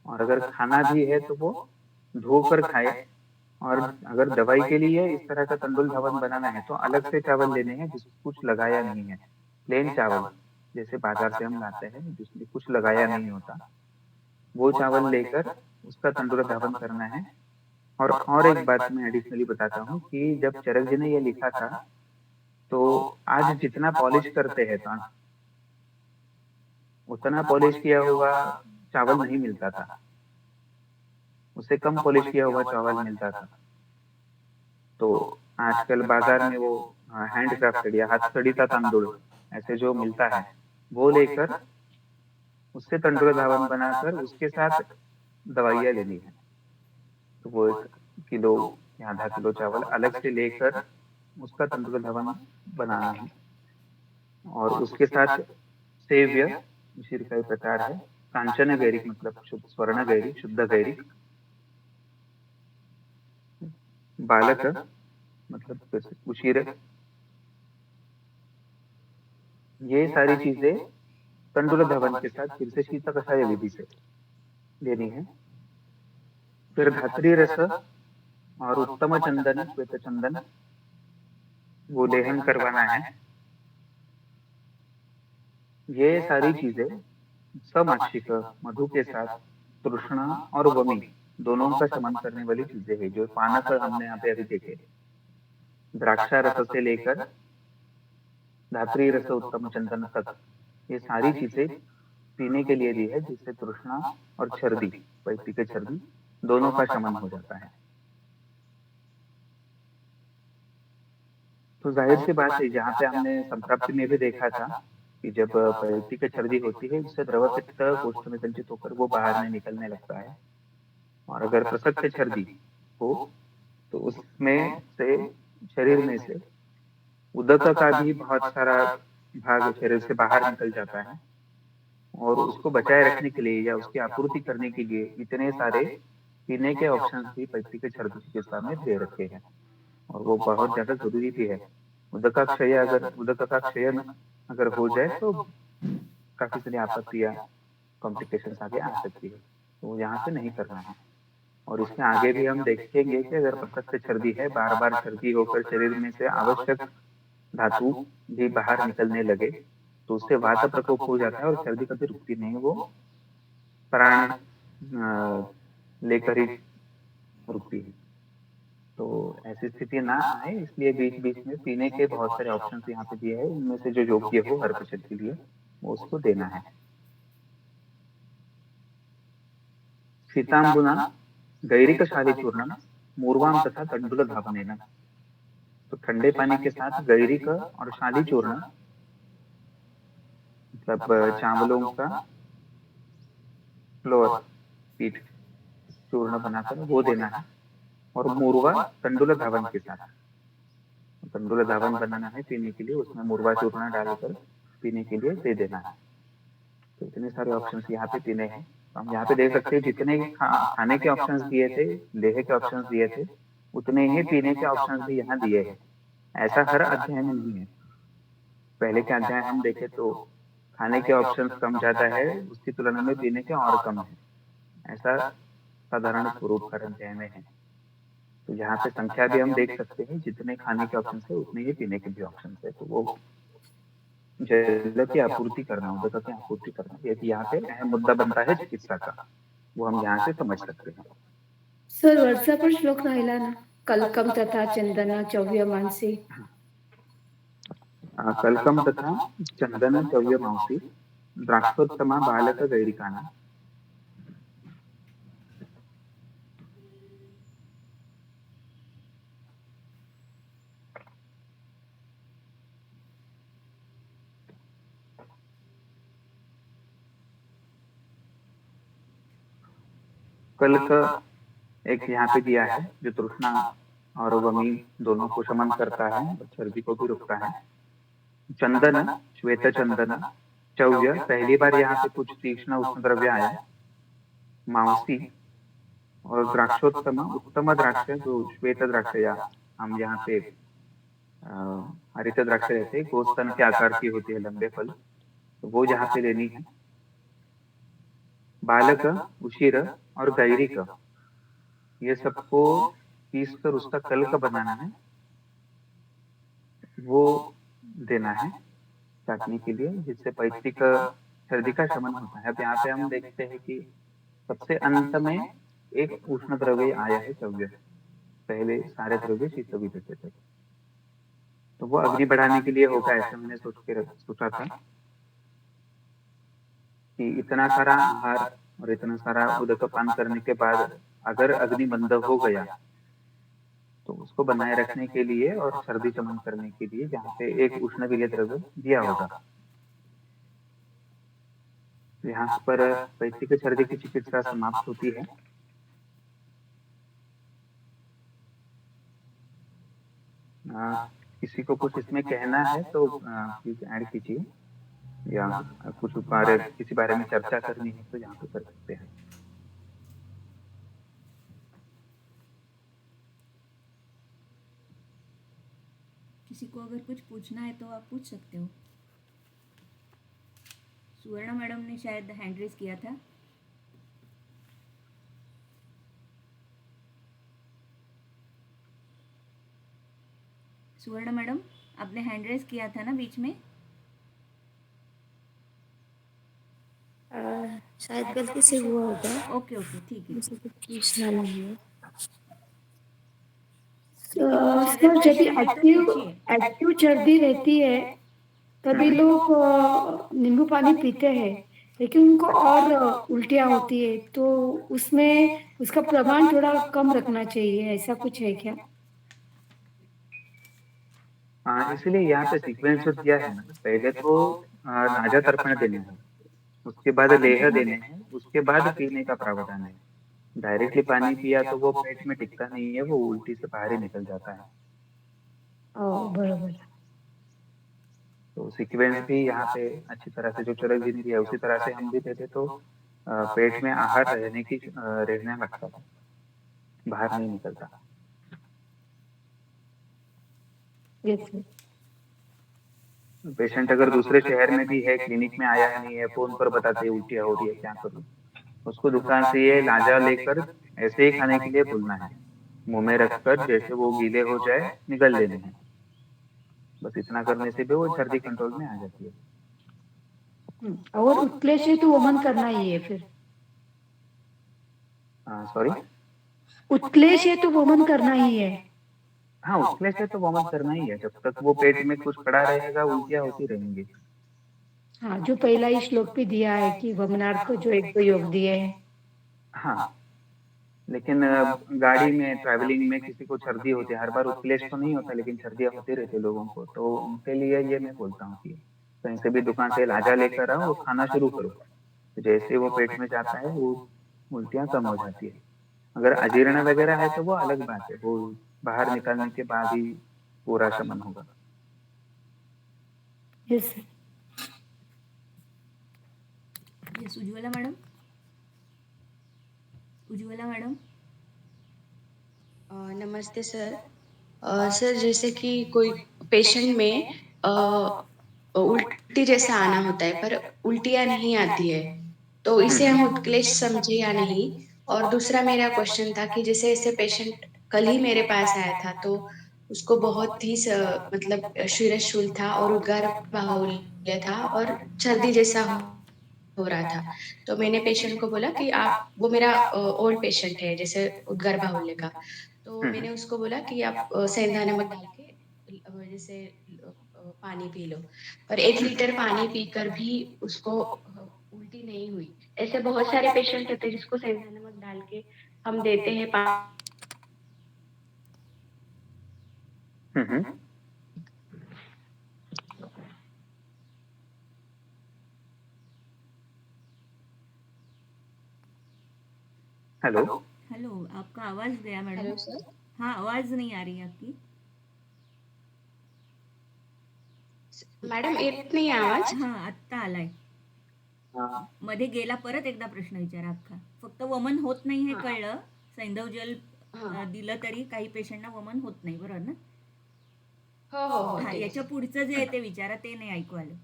और अगर खाना भी है तो वो धोकर खाए। और अगर दवाई के लिए इस तरह का तंडुल धवन बनाना है तो अलग से चावल लेने हैं जिसमें कुछ लगाया नहीं है। प्लेन चावल जैसे बाजार से हम लाते हैं जिसमें कुछ लगाया नहीं होता, वो चावल लेकर उसका तंडुल धवन करना है। और एक बात मैं एडिशनली बताता हूँ कि जब चरक जी ने ये लिखा था, तो आज जितना पॉलिश करते हैं तो उतना पॉलिश किया हुआ चावल नहीं मिलता था, उससे कम पॉलिश किया हुआ चावल मिलता था। तो आजकल बाजार में वो हैंड क्राफ्टेड या हाथ सड़ीता तांदूल ऐसे जो मिलता है, वो लेकर उससे तंडुल धावन बनाकर उसके साथ दवाइयाँ लेनी है। तो वो 1 किलो या आधा किलो चावल अलग से लेकर उसका तंडुल धावन बनाना है। और उसके साथ सेव्य शीर का प्रकार है, कांचन गैरिक मतलब स्वर्ण गैरिक, शुद्ध गैरिक, बालक मतलब उशीर। ये सारी चीजें तंडुल धवन के साथ फिर से शीत कषाय विधि से लेनी है। फिर धात्री रस और उत्तम चंदन, श्वेत चंदन, वो लेहन करवाना है। ये सारी चीजें समाक्षिक मधु के साथ तृष्णा और वमी दोनों का शमन करने वाली चीजें हैं, जो पानक हमने यहाँ पे अभी देखे। द्राक्षा रस से लेकर धात्री रस उत्तम चंदन तक ये सारी चीजें पीने के लिए दी है, जिससे तृष्णा और छर्दी, वैदिक छर्दी दोनों का शमन हो जाता है। तो जाहिर सी बात है, जहाँ पे हमने संप्राप्ति में भी देखा था कि जब वैदिक छर्दी होती है उससे द्रव पित्त कोष्ठ में संचित होकर वो बाहर नहीं निकलने लगता है। और अगर प्रसक्त छर्दी हो तो उसमें से शरीर में से उदक का भी बहुत सारा भाग शरीर से बाहर निकल जाता है, और उसको बचाए रखने के लिए या उसकी आपूर्ति करने के लिए इतने सारे पीने के ऑप्शन भी वैदिक छर्दी चिकित्सा में दे रखे हैं, और वो बहुत ज्यादा जरूरी भी है। उदक का क्षय अगर हो जाए तो काफी सारी आपत्ति या कॉम्प्लिकेशन आगे आ सकती है, तो यहाँ पे नहीं करना है। और इसमें आगे भी हम देखेंगे कि अगर प्रसक्त छर्दी है, बार बार छर्दी होकर शरीर में से आवश्यक धातु भी बाहर निकलने लगे तो उससे वात प्रकोप हो जाता है और छर्दी कभी रुकती नहीं, वो प्राण लेकर ही रुकती है। तो ऐसी स्थिति ना आए, इसलिए बीच बीच में पीने के बहुत सारे ऑप्शन यहाँ पे दिए हैं, उनमें से जो योग्य हो हर पेशेंट के लिए वो उसको देना है। सीताम्बुना गैरिक शाली चूर्णम मूर्वाम तथा तंडुल धावनेन। तो ठंडे पानी के साथ गैरिक और शाली चूर्ण, मतलब चावलों का फ्लोर पीट चूर्ण बनाकर वो देना है। और मुरवा तंडुल धावन के साथ, तंडुल धावन बनाना है पीने के लिए, उसमें मुरवा चूर्ण डालकर पीने के लिए दे देना है। तो इतने सारे ऑप्शंस यहाँ पे पीने हैं। तो हम यहाँ पे देख सकते हैं जितने खाने के ऑप्शंस दिए थे, लेहे के ऑप्शंस दिए थे, उतने ही पीने के ऑप्शंस भी यहाँ दिए हैं। ऐसा हर अध्याय में नहीं है। पहले के अध्याय हम देखें तो खाने के ऑप्शंस कम ज्यादा है, उसकी तुलना में पीने के और कम है। ऐसा साधारण रूप का अध्याय में है। तो यहाँ पे संख्या भी हम देख सकते हैं, जितने खाने के ऑप्शन है उतने ही पीने के भी ऑप्शन है। तो वो जल की आपूर्ति करना, उदक की आपूर्ति करना, ये यहाँ पे अहम मुद्दा बनता है चिकित्सा का, वो हम यहाँ से समझ सकते हैं। सर वरचा पण श्लोक राहिला ना, कलकम तथा चंदना चव्य मानसी. कलकम तथा चंदन चव्य मांसी द्राक्षोत्तमा बालक गैरिकाना। कल का एक यहाँ पे दिया है जो तृष्णा और वमी दोनों को शमन करता है और चर्बी को भी रोकता है। चंदन, श्वेत चंदन, चव्य, पहली बार यहाँ पे कुछ तीक्ष्ण उष्ण द्रव्य आया। मांसी और द्राक्षोत्तम, उत्तम द्राक्ष जो श्वेत द्राक्ष, या हम यहाँ पे हरित द्राक्ष रहते हैं, गोस्तन के आकार की होती है, लंबे फल, तो वो यहाँ पे लेनी है। बालक, उशीर और गैरिक, ये सबको पीस कर उसका कल का बनाना है, वो देना है चाटनी के लिए, जिससे पैतृक सर्दी का शमन होता है। अब यहाँ पे हम देखते हैं कि सबसे अंत में एक उष्ण द्रव्य आया है चव्य, पहले सारे द्रव्य शीत भी देते थे, तो वो अग्नि बढ़ाने के लिए होगा, ऐसा मैंने सोचा था कि इतना सारा आहार और इतना सारा उदक पान करने के बाद अगर अग्नि मंद हो गया तो उसको बनाए रखने के लिए और सर्दी शमन करने के लिए यहाँ पे एक उष्ण विलेय द्रव्य दिया होगा। यहाँ पर पैतृक सर्दी की चिकित्सा समाप्त होती है। किसी को कुछ इसमें कहना है तो प्लीज ऐड कीजिए, या कुछ बारे किसी बारे में चर्चा करनी है तो यहाँ पे कर सकते हैं। किसी को अगर कुछ पूछना है तो आप पूछ सकते हो। सुवर्ण मैडम ने शायद हैंड रेज किया था। सुवर्ण मैडम, आपने हैंड रेज किया था ना बीच में? शायद गलती से हुआ होगा, ओके ओके, ठीक है। मुझे कुछ पूछना नहीं है. अगर सर जब क्वेश्चन है तो एक्टिव पूछिए। एक्टिव सर्दी रहती है तभी लोग नींबू पानी पीते हैं, लेकिन उनको और उल्टियाँ होती है, तो उसमें उसका प्रमाण थोड़ा कम रखना चाहिए, ऐसा कुछ है क्या? इसलिए यहाँ पे सीक्वेंस जो दिया है ना, पहले तो नाजा तर्पण देना है, उसके बाद लेह देने हैं, उसके बाद पीने का प्रावधान है। डायरेक्टली पानी पिया तो वो पेट में टिकता नहीं है, वो उल्टी से बाहर ही निकल जाता है। बरोबर. तो सीक्वेंस भी यहाँ पे अच्छी तरह से जो चरक जी ने दिया उसी तरह से हम भी देते तो पेट में आहार रहने लगता था, बाहर नहीं निकलता। पेशेंट अगर दूसरे शहर में भी है, क्लिनिक में आया नहीं है, फोन पर बताते उल्टियाँ हो रही है, क्या करूँ, उसको दुकान से ये लाजा लेकर ऐसे ही खाने के लिए बोलना है, मुंह में रखकर जैसे वो गीले हो जाए निगल लेने हैं। बस इतना करने से भी वो सर्दी कंट्रोल में आ जाती है। और उत्प्लेश है तो वमन करना ही है फिर. सॉरी, उत्क्लेश है तो वमन करना ही है। हाँ, उत्क्लेश है तो वमन करना ही है, जब तक वो पेट में कुछ पड़ा रहेगा उल्टियाँ होती रहेंगी। हाँ, जो पहला ही श्लोक पे दिया है कि वमनार्थ को जो एक दो योग दिए हैं। हाँ, लेकिन गाड़ी में ट्रैवलिंग में किसी को सर्दी होती है, हर बार उत्क्लेश तो नहीं होता लेकिन सर्दियाँ होती रहती है लोगों को, तो उनके लिए ये मैं बोलता हूँ कि कहीं से भी दुकान से लाजा लेकर आओ और खाना शुरू करो। तो जैसे ही वो पेट में जाता है वो उल्टियाँ कम हो जाती है। अगर अजीर्ण वगैरह है तो वो अलग बात है, वो बाहर निकालने के बाद ही पूरा शमन होगा। Yes. Yes, Ujjwala madam. Ujjwala madam. नमस्ते सर। सर जैसे कि कोई पेशेंट में उल्टी जैसा आना होता है पर उल्टियाँ नहीं आती है, तो इसे हम उत्क्लेश समझे या नहीं? और दूसरा मेरा क्वेश्चन था कि जैसे ऐसे पेशेंट कल ही मेरे पास आया था, तो उसको बहुत ही मतलब शिरःशूल था और उद्गार बाहुल्य था और सर्दी जैसा हो रहा था। तो मैंने पेशेंट को बोला कि आप, वो मेरा ओल्ड पेशेंट है जैसे उद्गार बाहुल्य का, तो मैंने उसको बोला कि आप सेंधा नमक डाल के जैसे पानी पी लो। पर 1 लीटर पानी पीकर भी उसको उल्टी नहीं हुई। ऐसे बहुत सारे पेशेंट होते हैं जिसको सेंधा नमक डाल के हम देते हैं हम्म, हम्म। हेलो। हेलो, आपका आवाज़ गया मैडम. Hello sir. हाँ, आवाज़ नहीं आ रही आपकी. मॅडम येत नाही आवाज? हां, आत्ता आलाय. हाँ, मध्ये गेला. परत एकदा प्रश्न विचारा अख्खा. फक्त वमन होत नाही हे हां, कळलं. सैंधव जल हां. दिलं तरी काही पेशंटना वमन होत नाही, बरोबर ना? हो, हो, हो. हां, तेच. याच्या पुढचं जे आहे ते विचारा, ते नाही ऐकू आलं.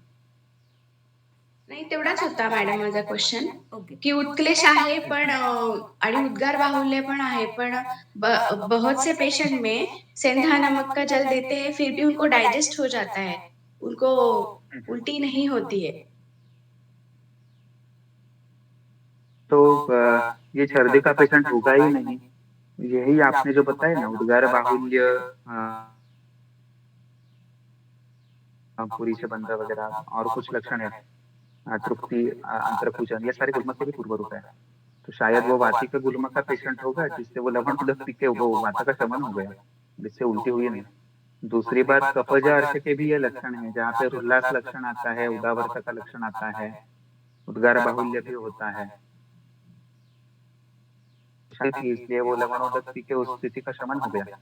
नाही तेवढाच होता मॅडम माझा क्वेश्चन, ओके. की उत्क्लेश आहे पण आणि उद्गार बाहुल्य पण आहे, पण बहुत से पेशेंट में सेंधा नमक का जल देते हैं, फिर भी उनको डाइजेस्ट हो जाता है, उनको उल्टी नहीं होती है। तो ये सर्दी का पेशेंट होगा ही नहीं। यही आपने जो बताया ना, उद्गार बाहुल्य, पूरी से बंद वगैरह और कुछ लक्षण है, तृप्ति, अंतरकुचन, ये सारे गुल्मक के भी पूर्व रूप है। तो शायद वो वाती का गुल्मक का पेशेंट होगा जिससे वो लवण उदक पी के वो वाता का शमन हो गया, जिससे उल्टी हुई नहीं। दूसरी बात, कफज अर्श के भी ये लक्षण है, जहाँ पे उल्लास लक्षण आता है, उदावरता का लक्षण आता है, उद्गार बाहुल्य भी होता है, शायद इसलिए वो लवण उदक पी के उस स्थिति का शमन हो गया।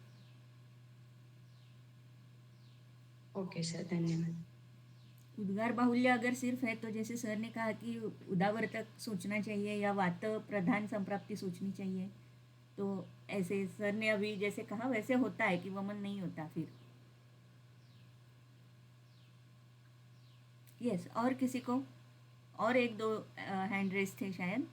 ओके सर, धन्यवाद। उद्गार बाहुल्य अगर सिर्फ है तो जैसे सर ने कहा कि उदावर्तक सोचना चाहिए या वात प्रधान संप्राप्ति सोचनी चाहिए, तो ऐसे सर ने अभी जैसे कहा वैसे होता है कि वमन नहीं होता फिर. यस, और किसी को? और एक दो हैंड रेस थे शायद.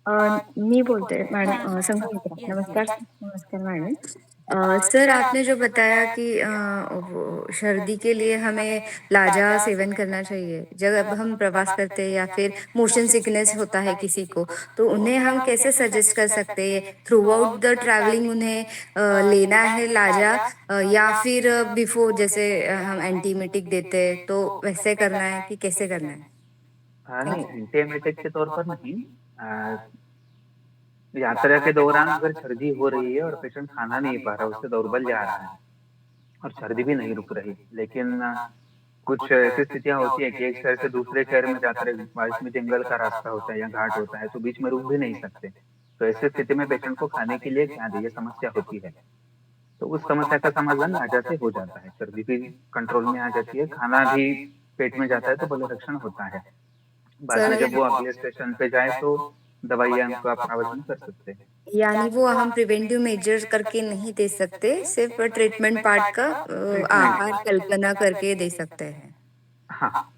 मी बोलते मॅडम, हाँ, संगीता. यस नमस्कार. यस. नमस्कार मॅडम. सर आपने जो बताया कि सर्दी के लिए हमें लाजा सेवन करना चाहिए जब हम प्रवास करते हैं या फिर मोशन सिकनेस होता है किसी को, तो उन्हें हम कैसे सजेस्ट कर सकते हैं थ्रू आउट द ट्रैवलिंग उन्हें लेना है लाजा, या फिर बिफोर जैसे हम एंटीमेटिक देते हैं तो वैसे करना है कि कैसे करना है? नहीं, थैंक यू. एंटीएमेटिक के तौर पर नहीं। यात्रा के दौरान अगर सर्दी हो रही है और पेशेंट खाना नहीं पा रहा, उससे दौर्बल्य आ रहा है और सर्दी भी नहीं रुक रही, लेकिन कुछ ऐसी स्थितियां होती है कि एक शहर से दूसरे शहर में जाकर बारिश में जंगल का रास्ता होता है या घाट होता है, तो बीच में रुक भी नहीं सकते। तो ऐसी स्थिति में पेशेंट को खाने के लिए क्या दे, समस्या होती है। तो उस समस्या का समाधान लाजा से हो जाता है, सर्दी भी कंट्रोल में आ जाती है, खाना भी पेट में जाता है तो बलरक्षण होता है। बाद में सर जब वो अगले स्टेशन पे जाए तो दवाइयाँ का प्रावधान कर सकते हैं। यानी वो हम प्रिवेंटिव मेजर्स करके नहीं दे सकते, सिर्फ ट्रीटमेंट पार्ट का आहार ट्रीटमेंट, कल्पना करके दे सकते हैं. हाँ,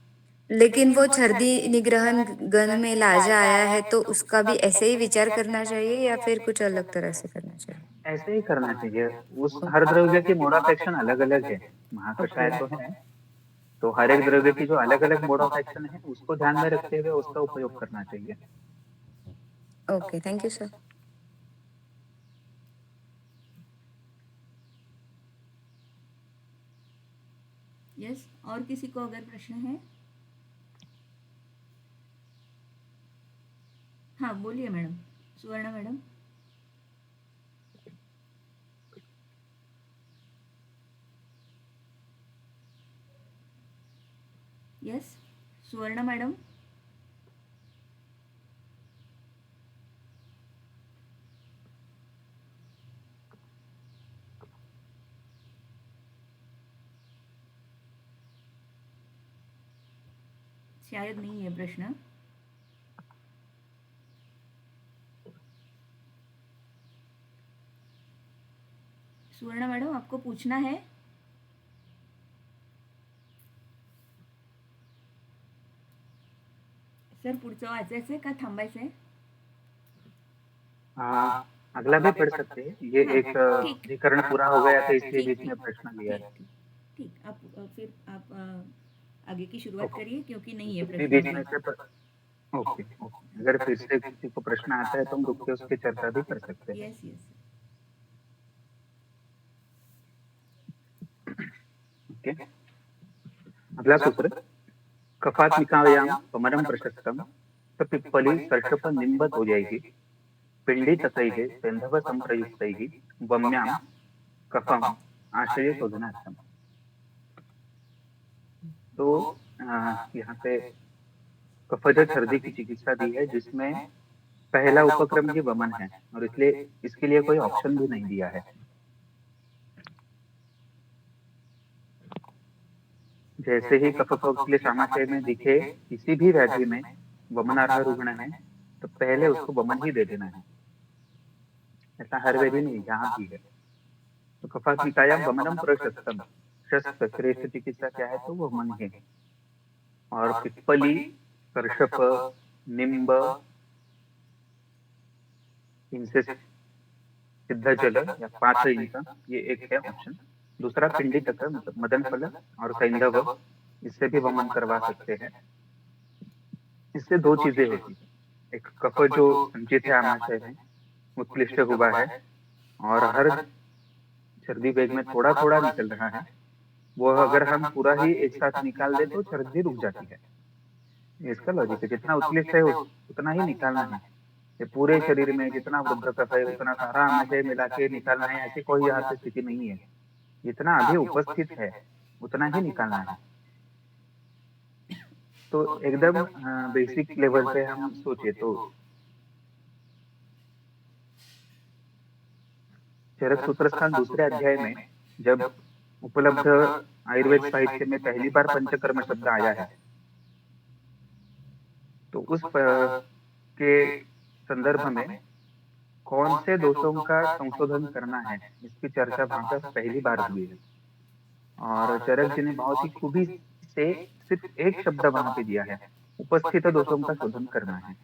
लेकिन वो सर्दी निग्रहण गण में लाजा आया है तो उसका भी ऐसे ही विचार करना चाहिए या फिर कुछ अलग तरह से करना चाहिए? ऐसे ही करना चाहिए। उस हर द्रव्य की मोड ऑफ एक्शन अलग अलग है, ओके. महाकषाय तो है, तो हर एक द्रव्य की जो अलग अलग मोड ऑफ एक्शन है उसको ध्यान में रखते हुए उसका उपयोग करना चाहिए। Okay, thank you sir. Yes, और किसी को अगर प्रश्न है? हाँ बोलिए मैडम, सुवर्णा मैडम। यस, सुवर्णा मैडम। शायद नहीं है प्रश्न। सुवर्णा मैडम, आपको पूछना है? सर पुढचं वाचायचंय का थांबायचंय? अगला भी पढ़ सकते हैं। ये हाँ, एक ठीक। अधिकरण पूरा हो गया था, इसलिए ठीक बीच ठीक में प्रश्न लिया ठीक है। ठीक ठीक। आप फिर आप आगे की शुरुआत ओके, करिए क्योंकि नहीं है भी प्रश्न बीच अभी। में से ओके ओके, अगर फिर से किसी को प्रश्न आता है तो हम रुक के उसकी चर्चा भी कर सकते हैं। Yes yes. ओके, अगला सूत्र, कफात्मिकायां कमरम प्रशस्तम पिप्पली कर्षप निम्बत हो जाएगी, पिंडी तसैः सेंधव संप्रयुक्तैः वम्याम कफम आश्रय शोधनार्थम। तो यहाँ पे कफज छर्दी की चिकित्सा दी है, जिसमें पहला उपक्रम ही वमन है, और इसलिए इसके लिए कोई ऑप्शन भी नहीं दिया है। जैसे ही कफकोश के लिए समाशय में दिखे किसी भी व्याधि में वमनार्ह रुग्ण है, तो पहले उसको वमन ही दे देना है। ऐसा हर व्याधि में यहाँ भी है। तो कफात्मिकायां वमनम प्रशस्तम, शस्त्र श्रेष्ठ चिकित्सा क्या है, तो वो वमन है। और पिप्पली, कर्षप, निम्ब, इनसे सिद्ध जल या पात्र इनका, ये एक है ऑप्शन। दूसरा पिंडी तक मतलब मदन फल और सैंधव, इससे भी वमन करवा सकते हैं। इससे दो चीजें होती है, एक कफ जो संचित है आमाशय में उत्क्लिष्ट हुआ है और हर सर्दी वेग में थोड़ा थोड़ा निकल रहा है, वो अगर हम पूरा ही एक साथ निकाल दे तो सर्दी रुक जाती है। ये इसका लॉजिक है, जितना उत्क्लिष्ट है उतना ही निकालना है। ये पूरे शरीर में जितना वृद्ध कफ है उतना सारा आमाशय मिला के निकालना है, ऐसी कोई यहाँ पे स्थिति नहीं है। जितना अभी उपस्थित है उतना ही निकालना है। तो एकदम बेसिक लेवल पे हम सोचे तो चरक सूत्रस्थान दूसरे अध्याय में जब उपलब्ध आयुर्वेद साहित्य में पहली बार पंचकर्म शब्द आया है, तो उस के संदर्भ में कौन से दोषों का संशोधन करना है, इसकी चर्चा वहां पर पहली बार हुई है। और चरक जी ने बहुत ही खूबी से सिर्फ एक शब्द वहां पे दिया है, उपस्थित दोषों का शोधन करना है।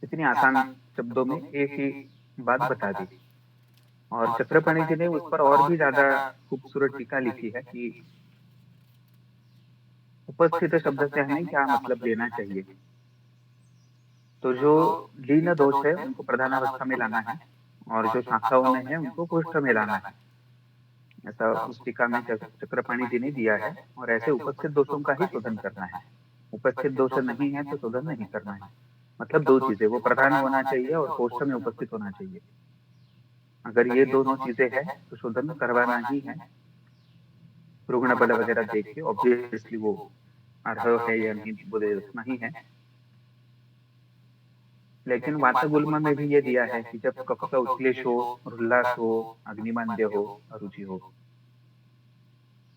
इतनी आसान शब्दों में एक ही बात बता दी। और चक्रपाणी जी ने उस पर और भी ज्यादा खूबसूरत टीका लिखी है कि उपस्थित शब्द से हमें क्या मतलब लेना चाहिए। तो जो लीन दोष है उनको प्रधान अवस्था में लाना है, और जो शाखाओं में है उनको कोष्ठ में लाना है। ऐसा उस टीका में चक्रपाणी जी ने दिया है। और ऐसे उपस्थित दोषों का ही शोधन करना है। उपस्थित दोष नहीं है तो शोधन नहीं करना है। मतलब दो चीजें, वो प्रधान होना चाहिए और कोष्ठ में उपस्थित होना चाहिए। अगर ये दोनों चीजें हैं तो शोधन करवाना ही है। रुग्ण बल वगैरह देख के ऑब्वियसली वो अर्ह है या नहीं वो देखना ही है। लेकिन वातगुल्म में भी ये दिया है कि जब कफ का उत्क्लेश हो, उल्लास हो, अग्निमांद्य हो, अरुचि हो,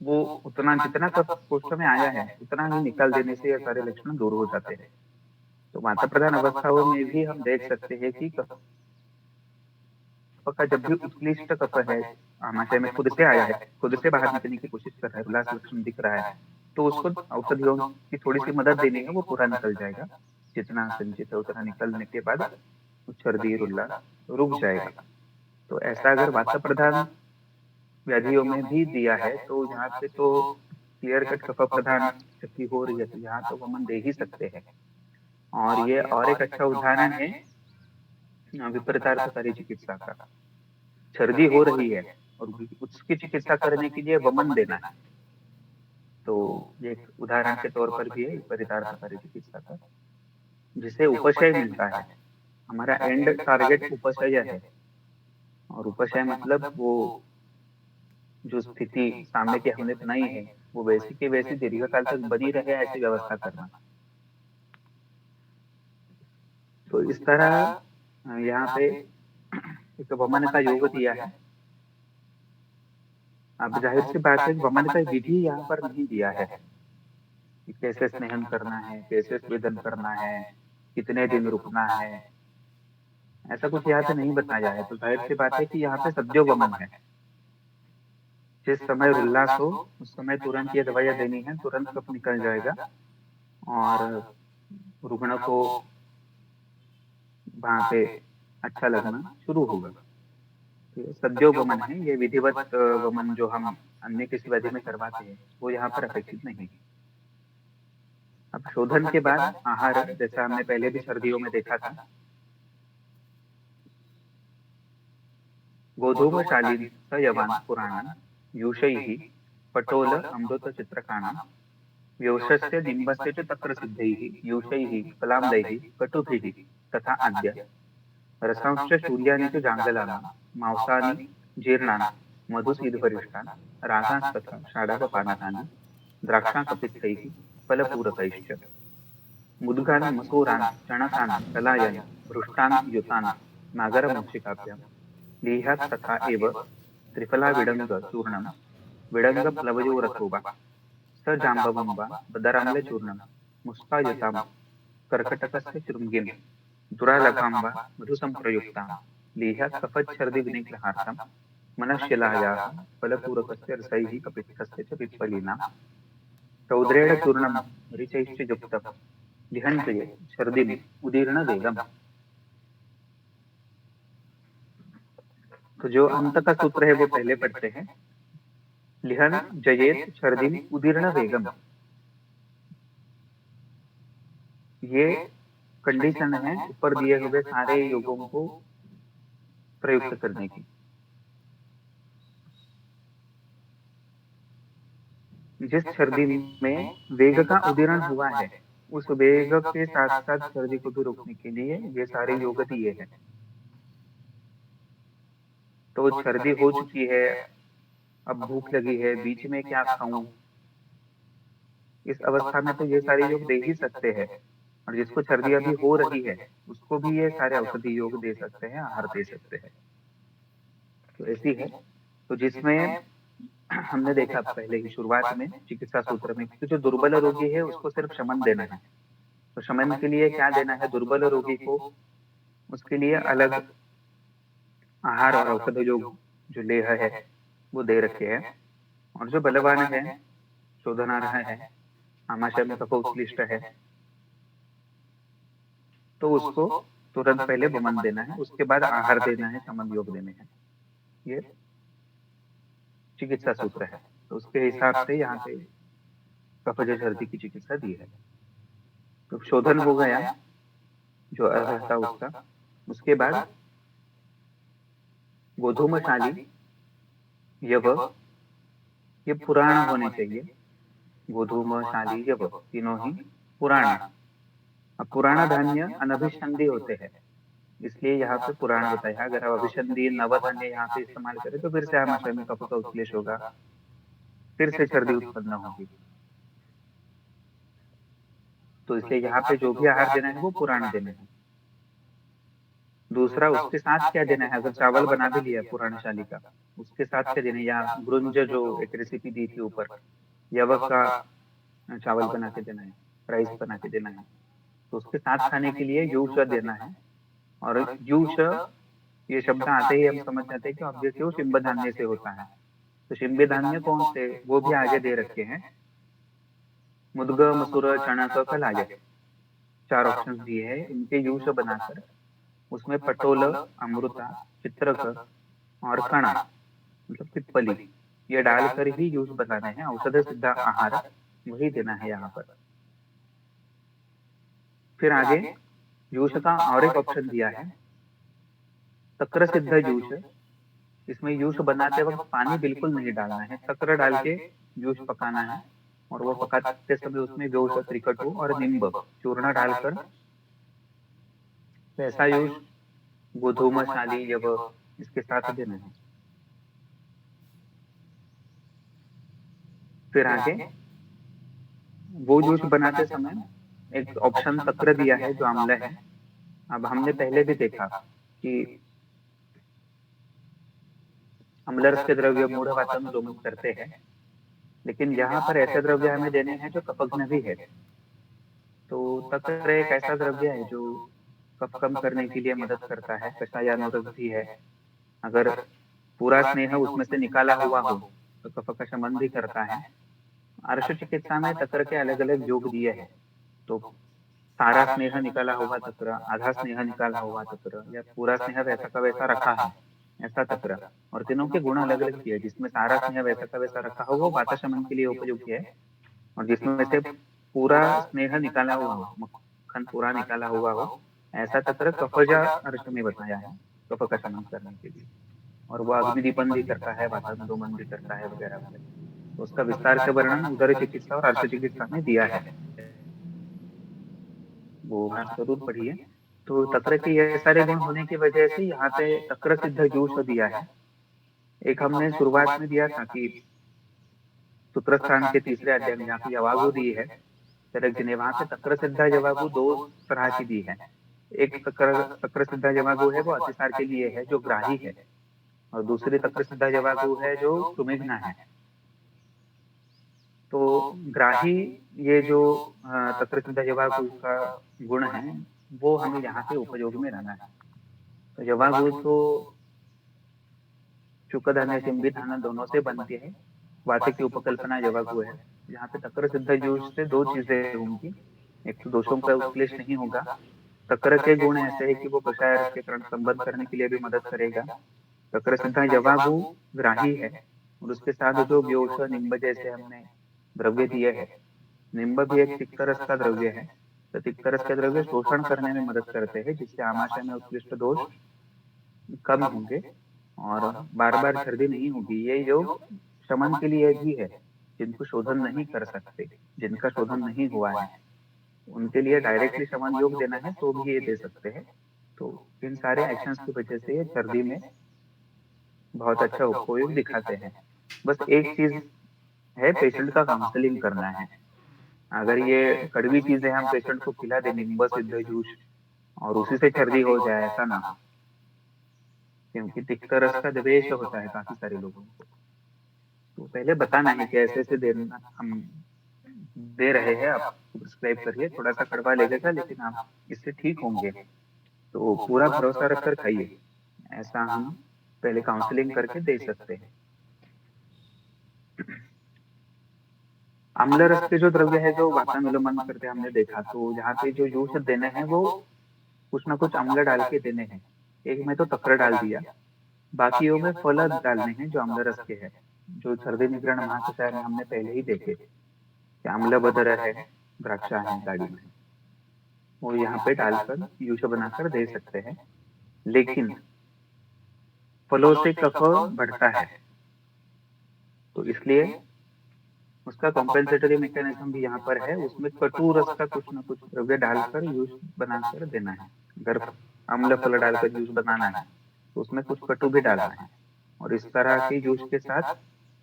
वो उतना जितना कफ कोष्ठ में आया है उतना ही निकाल देने से ये सारे लक्षण दूर हो जाते हैं। तो माता प्रधान अवस्थाओं में भी हम देख सकते हैं कि कफ का जब भी उत्कृष्ट कफ है, आमाशय में खुद से आया है, खुद से बाहर निकलने की कोशिश कर रहा है, उल्लास लक्षण दिख रहा है, तो उसको औषधियों की थोड़ी सी मदद देनी है, वो पूरा निकल जाएगा। जितना संचित है उतना निकलने के बाद सर्दी उल्लास रुक जाएगा। तो ऐसा अगर वात प्रधान व्याधियों में भी दिया है तो यहाँ पे तो क्लियर कट कफ प्रधान स्थिति हो रही है, तो यहाँ तो वमन दे ही सकते हैं। और ये और एक अच्छा उदाहरण है विपरीतार्थकारी चिकित्सा का। सर्दी हो रही है और उसकी चिकित्सा करने के लिए वमन देना है। तो ये एक उदाहरण के तौर पर भी है विपरीतार्थकारी चिकित्सा का, जिसे उपशय मिलता है। हमारा एंड टारगेट उपशय है, और उपशय मतलब वो जो स्थिति सामने की हमने बनाई है वो वैसी की वैसी दीर्घकाल तक बनी रहे, ऐसी व्यवस्था करना। तो इस तरह यहाँ पे एक वमन का योग दिया है। अब जाहिर सी बात है वमन का विधि यहाँ पर नहीं दिया है कि कैसे स्नेहन करना है, कैसे स्वेदन करना है, कितने दिन रुकना है, ऐसा कुछ यहाँ पे नहीं बताया है। तो जाहिर सी बात है कि यहाँ पे सद्यो वमन है। जिस समय उल्लास हो उस समय तुरंत ये दवाइयाँ देनी है, तुरंत कफ निकल जाएगा और रुग्ण को वहां पे अच्छा लगना शुरू होगा। तो ये सद्यो वमन है, ये विधिवत वमन जो हम अन्य किसी विधि में करवाते हैं वो यहाँ पर अपेक्षित नहीं है। अब शोधन के बाद आहार, जैसा हमने पहले भी सर्दियों में देखा था, गोधूमशालीन स यवान पुराणं यूषैः पटोल अमृत चित्रकाणां व्योषस्य निम्बस्य च तक्रसिद्धैः यूषैः फलाम्लैः कटुभिः तथा आद्य रसांश्च शूल्यानि च जाङ्गलानां मांसानि जीर्णानि मधुसीदपरिष्टान् रागांस्तथा षाडवपानकानि द्राक्षाकपिस्थैः फलपूरकैश्च मुद्गान् मसूरान् चणकान् कलायन् भृष्टान् युतान् नागरमक्षिकाभ्यां लीहात् तथा एव त्रिफलाविडङ्गचूर्णं विडङ्गप्लवयोरथोवा स जाम्बवं वा बदराम्लचूर्णं मुस्तायुतां कर्कटकस्य शृङ्गिं दुरालभां वा मधुसम्प्रयुक्तां लीहात् कफच्छर्दिविनिग्रहार्थं मनश्शिलायाः फलपूरकस्य रसैः कपित्थस्य च पिप्पलीनां रौद्रेण चूर्णं ऋचैश्च युक्तं लिहन्त्ये छर्दिम् उदीर्ण वेगम्। तो जो अंत का सूत्र है वो पहले पढ़ते हैं। लिहन जयेत छर्दिम उदीर्ण वेगम, ये कंडीशन है ऊपर दिए हुए सारे योगों को प्रयुक्त करने की। जिस छर्दी में वेग का उदीरण हुआ है उस वेग के साथ साथ छर्दी को भी रोकने के लिए ये सारे योग दिए हैं। तो छर्दी हो चुकी है, अब भूख लगी है, बीच में क्या खाऊं, इस अवस्था में तो ये सारे योग दे ही सकते हैं। और जिसको छर्दी अभी हो रही है उसको भी ये सारे औषधि योग दे सकते हैं, आहार दे सकते हैं। तो ऐसी है। तो जिसमें हमने देखा पहले ही शुरुआत में चिकित्सा सूत्र में कि जो दुर्बल रोगी है उसको सिर्फ शमन देना है। तो शमन के लिए क्या देना है दुर्बल रोगी को, उसके लिए अलग आहार और औषध योग जो लेह है वो दे रखे हैं। और जो बलवान है, शोधनार्ह है, आमाशय में कफोत्क्लिष्ट है, तो उसको तुरंत पहले वमन देना है, उसके बाद आहार देना है, शमन योग देने हैं। ये चिकित्सा सूत्र है। तो उसके हिसाब से यहाँ पे कफज सर्दी की चिकित्सा दी है। तो शोधन हो गया जो अर्ह था उसका। उसके बाद गोधूमशाली यव, ये पुराण होने चाहिए। गोधूमशाली यव तीनों ही पुराण। अब पुराण धान्य अनभिसंधि होते हैं, इसलिए यहाँ पे पुराण बताया। अगर आप अभिसंधि नव धान्य यहाँ पे इस्तेमाल करें तो फिर से आमाशय में कफ का उत्क्लेश होगा, फिर से सर्दी उत्पन्न होगी। तो इसलिए यहाँ पे जो भी आहार देना है वो पुराण देना है। दूसरा उसके साथ क्या देना है, अगर चावल बना भी लिया पुराणशाली का, उसके साथ क्या देना है, या गुरुंज जो एक रेसिपी दी थी ऊपर, यवक का चावल बना के देना है, राइस बना के देना है। तो उसके साथ खाने के लिए यूष देना है। और यूष ये शब्द आते ही हम समझ जाते हैं कि ऑब्वियसली वो शिंब धान्य से होता है। तो शिंबे धान्य कौन से, वो भी आगे दे रखे हैं। मुद्ग मसूर चणक कलाय, 4 ऑप्शन दिए हैं। इनके यूष बनाकर उसमें पटोल, अमृता, चित्रक और कणा मतलब पिप्पली, ये डालकर ही यूज बनाने हैं। औषध सिद्ध आहार वही देना है यहाँ पर। फिर आगे यूष का और एक ऑप्शन दिया है, तक्र सिद्ध यूष इसमें जूस बनाते वक्त पानी बिल्कुल नहीं डालना है, शक्कर डाल के जूस पकाना है। और वो पकाते समय उसमें वेवसा त्रिकटु और नींब चूर्ण डालकर वैसा जूस गोधूमशाली जब इसके साथ देना है। फिर आगे वो जूस बनाते समय एक ऑप्शन शक्कर दिया है जो आम्ल है। अब हमने पहले भी देखा कि अम्लरस के द्रव्य मूढ़ वातानुलोमित करते हैं, लेकिन यहाँ पर ऐसे द्रव्य हमें देने हैं जो कफघ्न भी है। तो शक्कर एक ऐसा द्रव्य है जो कफ कम करने के लिए मदद करता है, कषायानुरस भी है। अगर पूरा स्नेह उसमें से निकाला हुआ हो तो कफ का शमन भी करता है। आर्ष चिकित्सा में तक्र के अलग अलग योग दिए हैं। तो सारा स्नेह निकाला हुआ तक्र, आधा स्नेह निकाला हुआ तक्र, या पूरा स्नेह वैसा का वैसा रखा है ऐसा तक्र। और तीनों के गुण अलग अलग किए, जिसमें सारा स्नेह वैसा का वैसा रखा हो वो वात शमन के लिए उपयोगी है। और जिसमें से पूरा स्नेह निकाला हुआ हो, मक्खन पूरा निकाला हुआ हो, ऐसा तक्र कफजा अर्श में बताया है, कफ का शमन करने के लिए। और वो अग्निदीपन भी करता है, वातानुलोमन भी करता है वगैरह वगैरह। तो उसका विस्तार से वर्णन उदर चिकित्सा और अर्श चिकित्सा में दिया है, वो आप जरूर पढ़िए। तो तक्र के ये सारे गुण होने की वजह से यहाँ पे तक्र सिद्ध जूस दिया है। एक हमने शुरुआत में दिया था कि सूत्रस्थान के तीसरे अध्याय में यहाँ पे जवाबू दी है तरक ने, वहां पे तक्र सिद्धा जवाबू दो तरह की दी है। एक तक्र सिद्धा जवाबू है वो अतिसार के लिए है जो ग्राही है, और दूसरी तक्र सिद्धा जवाबू है जो सुमेघ्ना है। तो ग्राही ये जो तक्र सिद्धा जवाबू का गुण है वो हमें यहाँ पे उपयोग में लाना है। तो जवाबू तो शुक्धान्य सिंबिधान दोनों से बनती है, वात की उपकल्पना जवाबू है। यहाँ पे तक्र सिद्ध जूस से दो चीजें होंगी, एक तो दोषों का उपक्लेश नहीं होगा। तक्र के गुण ऐसे है कि वो कषाय रस के करण संबंध करने के लिए भी मदद करेगा। तक्र सिद्धा जवाबू ग्राही है, और उसके साथ जो व्योष निम्ब जैसे हमने द्रव्य दिए है, निम्ब भी एक तिक्तरस का द्रव्य है। तो तिक्तरस के द्रव्य शोषण करने में मदद करते हैं, जिससे आमाशय में उत्कृष्ट दोष कम होंगे और बार बार सर्दी नहीं होगी। ये योग शमन के लिए भी है, जिनको शोधन नहीं कर सकते, जिनका शोधन नहीं हुआ है, उनके लिए डायरेक्टली शमन योग देना है तो भी ये दे सकते हैं। तो इन सारे एक्शंस की वजह से ये सर्दी में बहुत अच्छा उपयोग दिखाते हैं। बस एक चीज है, पेशेंट का काउंसलिंग करना है। अगर ये कड़वी चीजें हम पेशेंट को खिला दें, नींबू सिद्ध जूस, और उसी से सर्दी हो जाए, ऐसा ना हो, क्योंकि तिक्ता रस का द्वेष होता है काफी सारे लोगों को। तो पहले बताना है कि ऐसे ऐसे देना हम दे रहे हैं, आप प्रिस्क्राइब करिए, थोड़ा सा कड़वा लगेगा लेकिन आप इससे ठीक होंगे, तो पूरा भरोसा रखकर खाइए। ऐसा हम पहले काउंसलिंग करके दे सकते हैं। अम्ल रस के जो द्रव्य है जो वातानुलोमन करते हमने देखा, तो यहाँ पे जो जूस देने हैं वो कुछ ना कुछ अम्ल डाल के देने हैं। एक में तो तक्र डाल दिया, बाकियों में फल डालने हैं जो अम्ल रस के हैं, जो सर्दी निग्रहण महाकषाय में हमने पहले ही देखे कि अम्ल बदर है, द्राक्षा है, गाड़ी में, वो यहाँ पे डालकर जूस बनाकर दे सकते हैं। लेकिन फलों से कफ बढ़ता है, तो इसलिए उसका कॉम्पेंसेटरी मैकेनिज्म भी यहाँ पर है। उसमें कटु रस का कुछ न कुछ द्रव्य डालकर जूस बनाकर देना है। अगर अम्ल फल डालकर जूस बनाना है तो उसमें कुछ कटु भी डालना है, और इस तरह के जूस के साथ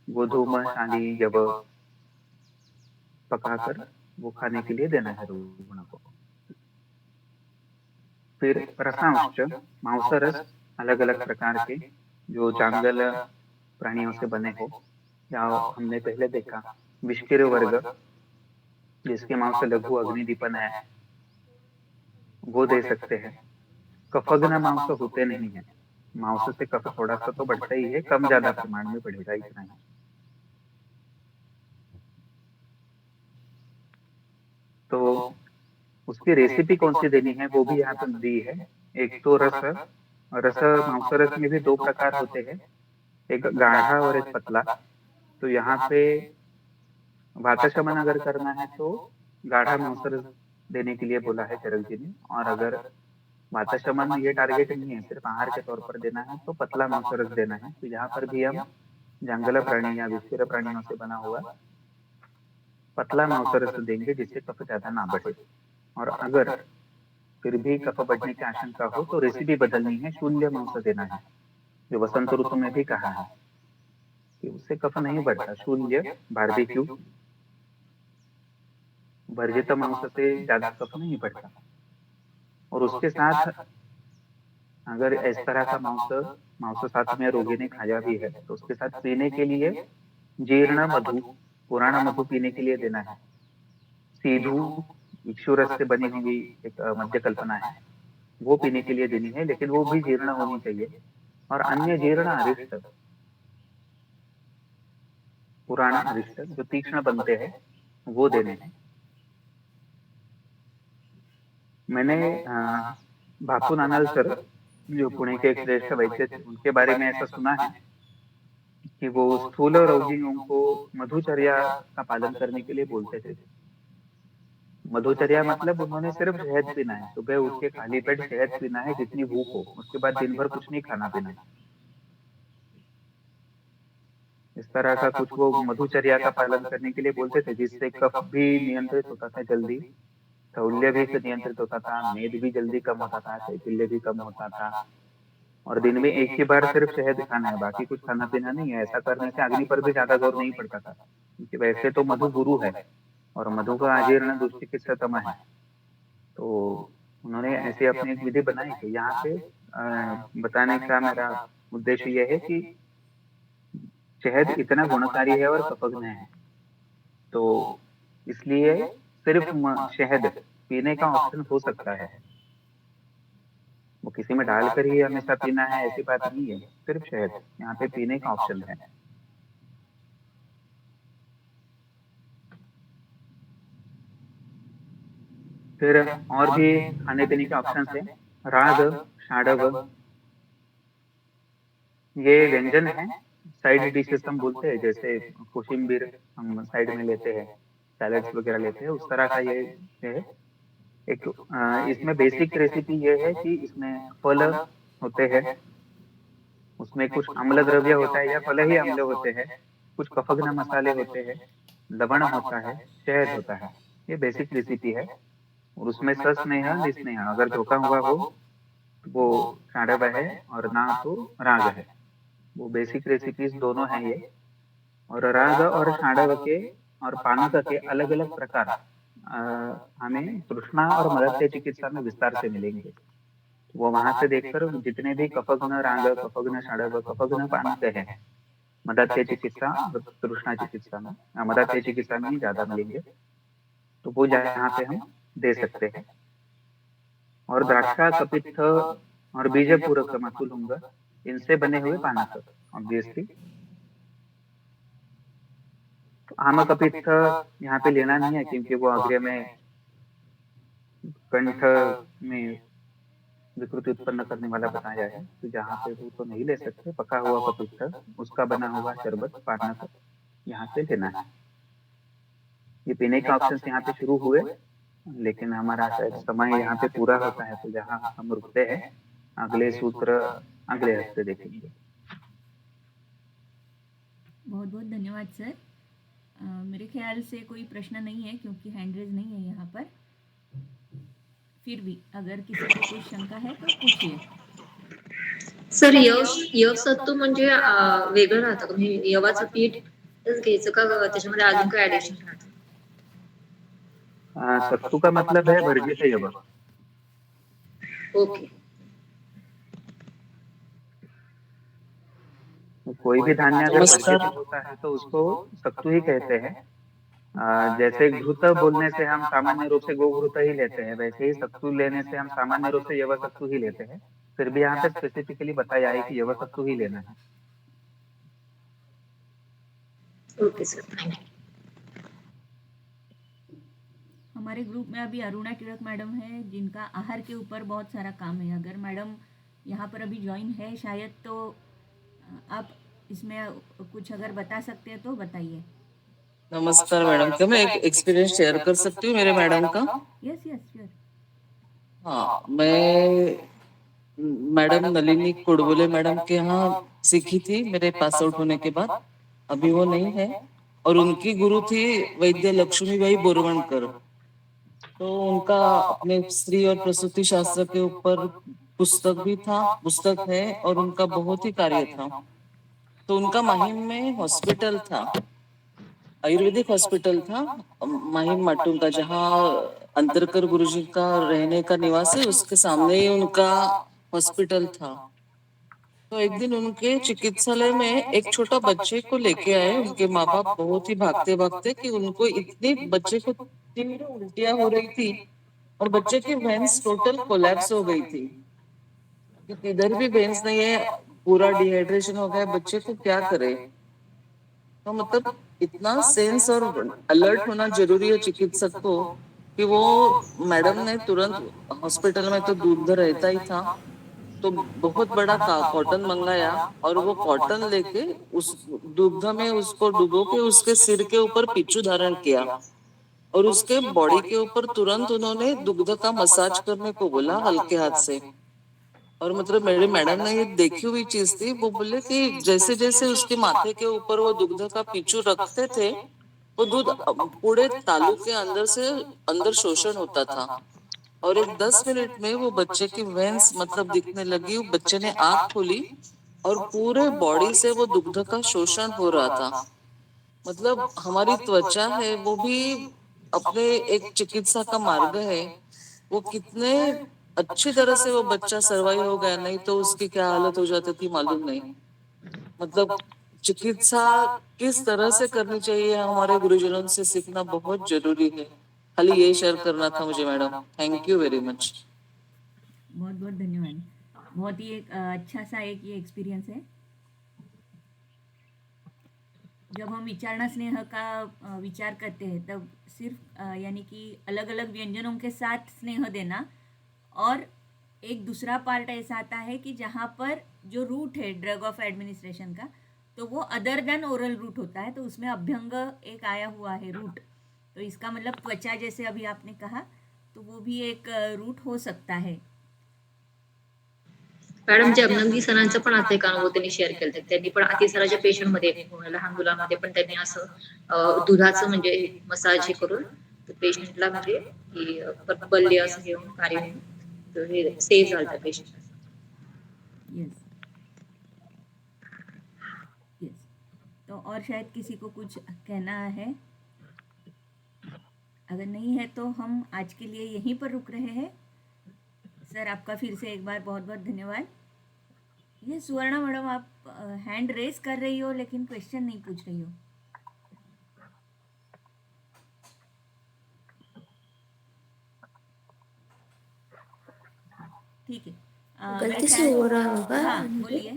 गोधूम शाली जब पकाकर वो खाने के लिए देना है रुग्ण को। फिर रसांश मांसरस अलग अलग प्रकार के जो जंगल प्राणियों से बने हो, या हमने पहले देखा विष्किर वर्ग जिसके मांस लघु अग्निदीपन है, वो दे सकते हैं। कफग्न मांस होते नहीं है, मांस से कफ थोड़ा सा तो बढ़ता ही है, कम ज्यादा प्रमाण में बढ़ेगा, इतना ही। तो उसकी रेसिपी कौन सी देनी है वो भी यहाँ पर दी है। एक तो रस, रस मांसरस में भी दो प्रकार होते हैं, एक गाढ़ा और एक पतला। तो यहाँ पे वात शमन अगर करना है तो गाढ़ा मांसरस देने के लिए बोला है चरक जी ने, और अगर वातशमन ये टारगेट नहीं है, सिर्फ आहार के तौर पर देना है तो पतला मांसरस देना है। तो यहाँ पर भी हम जंगल प्राणी या विषैले प्राणियों से बना हुआ पतला मांसरस देंगे जिससे कफ ज्यादा ना बढ़े। और अगर फिर भी कफ बढ़ने की आशंका हो तो रेसिपी बदलनी है, शून्य मांस देना है, जो वसंत ऋतु में भी कहा है कि उससे कफ नहीं बढ़ता। शून्य बारबेक्यू वर्जित मांस से ज्यादा कफ नहीं बढ़ता। और उसके साथ अगर इस तरह का मांस मांस साथ में रोगी ने खाया भी है तो उसके साथ पीने के लिए जीर्ण मधु, पुराना मधु पीने के लिए देना है। सीधू इक्षुरस से बनी हुई एक मध्य कल्पना है, वो पीने के लिए देनी है, लेकिन वो भी जीर्ण होनी चाहिए। और अन्य जीर्ण अरिष्ट, पुराना अरिष्ट जो तीक्ष्ण बनते हैं वो देने हैं। मैंने बापू नानाल सर जो पुणे के एक श्रेष्ठ वैद्य थे उनके बारे में ऐसा सुना है कि वो स्थूल रोगियों को मधुचर्या का पालन करने के लिए बोलते थे। मधुचर्या मतलब उन्होंने सिर्फ शहद पीना है, सुबह उठ के खाली पेट शहद पीना है जितनी भूख हो, उसके बाद दिन भर कुछ नहीं खाना पीना है। इस तरह का कुछ वो मधुचर्या का पालन करने के लिए बोलते थे, जिससे कफ भी नियंत्रित होता था जल्दी, स्थौल्य भी नियंत्रित होता था, मेद भी जल्दी कम होता था, शैथिल्य भी कम होता था। और दिन में एक ही बार सिर्फ शहद खाना है, बाकी कुछ खाना पीना नहीं है। ऐसा करने से अग्नि पर भी ज्यादा जोर नहीं पड़ता था, क्योंकि वैसे तो मधु गुरु है और मधु का आजीर्ण दुष्चिकित्सतम है। तो उन्होंने ऐसी अपनी एक विधि बनाई थी। यहाँ पे बताने का मेरा उद्देश्य यह है कि शहद इतना गुणकारी है और कफग्न है, तो इसलिए सिर्फ शहद पीने का ऑप्शन हो सकता है। वो किसी में डालकर ही हमेशा पीना है ऐसी बात नहीं है, सिर्फ शहद यहाँ पे पीने का ऑप्शन है। फिर और भी खाने पीने के ऑप्शन है। राग, शाड़व, ये व्यंजन है, साइड डिशेस हम बोलते हैं, जैसे कोशिम्बीर हम साइड में लेते हैं, सैलड्स वगैरह लेते हैं, उस तरह का ये है। एक इसमें बेसिक रेसिपी ये है कि इसमें फल होते हैं, उसमें कुछ अम्ल द्रव्य होता है या फल ही अम्ल होते हैं, कुछ कफग्न मसाले होते हैं, लवण होता है, शहद होता है। ये बेसिक रेसिपी है। और उसमें सस्नेह निस्नेह, अगर धोखा हुआ हो वो शाड़व है और ना तो राग है। वो बेसिक रेसिपीज दोनों हैं ये। और राग और शाड़व के और पानक के अलग अलग प्रकार हमें तृष्णा और मलत्य चिकित्सा में विस्तार से मिलेंगे। वो वहां से देखकर जितने भी कफग्न राग, कफग्न शाड़व, कफग्न पानक है, मदात्य चिकित्सा और तृष्णा चिकित्सा में, मदात्य चिकित्सा में ही ज्यादा मिलेंगे, तो वो यहाँ पे हम दे सकते हैं। और द्राक्षा, कपित्थ और बीज पूरक मसुलुंग, इनसे बने हुए पानक ऑब्वियसली। आम कपित्थ यहाँ पे लेना नहीं है, क्योंकि वो अग्र में कंठ में विकृति उत्पन्न करने वाला बताया है, तो जहाँ पे वो तो नहीं ले सकते। पका हुआ कपित्थ, उसका बना हुआ शरबत पानक यहाँ पे लेना है। ये पीने के ऑप्शन यहाँ पे शुरू हुए, लेकिन हमारा शायद समय यहाँ पे पूरा होता है, तो जहाँ हम रुकते हैं अगले सूत्र अगले हफ्ते देखेंगे। बहुत बहुत धन्यवाद सर। मेरे ख्याल से कोई प्रश्न नहीं है, क्योंकि हैंड रेज नहीं है यहाँ पर। फिर भी अगर किसी को कोई शंका है तो पूछिए। सर यव सत्तू म्हणजे वेगळं राहतं का? म्हणजे यवाचं पीठ घ्यायचं का त्याच्यामध्ये अजून काय ऍडिशन राहतं? सत्तू का मतलब है वर्जित यव। ओके। कोई भी धान्य अगर वर्जित होता है तो उसको सत्तू ही कहते हैं। जैसे घृत बोलने से हम सामान्य रूप से गोघृत ही लेते हैं, वैसे ही सत्तू लेने से हम सामान्य रूप से यव सत्तू ही लेते हैं। फिर भी यहाँ पे स्पेसिफिकली बताया है कि यव सत्तू ही लेना है। Okay sir. हमारे ग्रुप में अभी अरुणा टिड़क मैडम है, जिनका आहार के ऊपर बहुत सारा काम है। अगर मैडम यहाँ पर अभी ज्वाइन है शायद, तो आप इसमें कुछ अगर बता सकते हैं तो बताइए। नमस्कार मैडम, क्या मैं एक एक्सपीरियंस शेयर कर सकती हूँ मेरे मैडम का? Yes yes sure. हाँ, मैं मैडम नलिनी कोडबोले मैडम के यहाँ सीखी थी मेरे पास आउट होने के बाद। अभी वो नहीं है। और उनकी गुरु थी वैद्य लक्ष्मीबाई बोरवणकर। तो उनका अपने स्त्री और प्रसूति शास्त्र के ऊपर पुस्तक है और उनका बहुत ही कार्य था। तो उनका माहिम में हॉस्पिटल था, आयुर्वेदिक हॉस्पिटल था माहिम माटुंग का, जहाँ अंतरकर गुरुजी का रहने का निवास है, उसके सामने ही उनका हॉस्पिटल था। तो एक दिन उनके चिकित्सालय में एक छोटा बच्चे को लेके आए उनके माँ बाप, बहुत ही भागते भागते, कि उनको इतनी बच्चे को तीव्र उल्टियां हो रही थी और बच्चे की वेंस टोटल कोलैप्स हो गई थी कि किधर भी वेंस नहीं है, पूरा डिहाइड्रेशन हो गया, बच्चे को क्या करे। तो मतलब इतना सेंस और अलर्ट होना जरूरी है चिकित्सक को कि वो मैडम ने तुरंत, हॉस्पिटल में तो दूध रहता ही था, तो बहुत बड़ा कॉटन मंगाया और वो कॉटन लेके उस दुग्ध में उसको डुबो के उसके सिर के ऊपर पिच्चू धारण किया और उसके बॉडी के ऊपर तुरंत उन्होंने दुग्ध का मसाज करने को बोला हल्के हाथ से। और मतलब मेरे मैडम ने ये देखी हुई चीज थी, वो बोले कि जैसे जैसे उसके माथे के ऊपर वो दुग्ध का पिच्चू रखते थे, वो दूध पूरे तालू के अंदर से अंदर शोषण होता था और एक 10 मिनट में वो बच्चे की वेंस मतलब दिखने लगी। बच्चे ने आंख खोली और पूरे बॉडी से वो दुग्ध का शोषण हो रहा था। मतलब हमारी त्वचा है वो भी अपने एक चिकित्सा का मार्ग है। वो कितने अच्छी तरह से वो बच्चा सर्वाइव हो गया, नहीं तो उसकी क्या हालत हो जाती थी मालूम नहीं। मतलब चिकित्सा किस तरह से करनी चाहिए हमारे गुरुजनों से सीखना बहुत जरूरी है। खाली ये शेयर करना था मुझे madam. Thank you very much. बहुत बहुत धन्यवाद। बहुत ही एक अच्छा सा एक ये एक्सपीरियंस है। जब हम विचारणा स्नेह का विचार करते हैं तब सिर्फ यानी कि अलग अलग व्यंजनों के साथ स्नेह देना, और एक दूसरा पार्ट ऐसा आता है कि जहाँ पर जो रूट है ड्रग ऑफ एडमिनिस्ट्रेशन का, तो वो अदर देन ओरल रूट होता है, तो उसमें अभ्यंग एक आया हुआ है रूट। तो इसका मतलब त्वचा जैसे अभी आपने कहा, तो वो भी एक रूट हो सकता है। मॅडम जमनंगी सरांचं पण आता एक अनुभव त्यांनी शेअर केलं. त्यांनी पण अतिसाराच्या पेशंटमध्ये लहान मुलांमध्ये पण त्यांनी असं दुधाचं म्हणजे मसाज हे करून पेशंटला म्हणजे की बल्ले असं घेऊन कार्य होऊन तर हे सेव्ह झालं त्या पेशंट. Yes yes. तो और शायद किसी को कुछ कहना है? अगर नहीं है तो हम आज के लिए यहीं पर रुक रहे हैं। सर आपका फिर से एक बार बहुत बहुत धन्यवाद। ये सुवर्णा मैडम, आप हैंड रेज कर रही हो लेकिन क्वेश्चन नहीं पूछ रही हो। ठीक है। गलती से हो रहा होगा। हाँ बोलिए।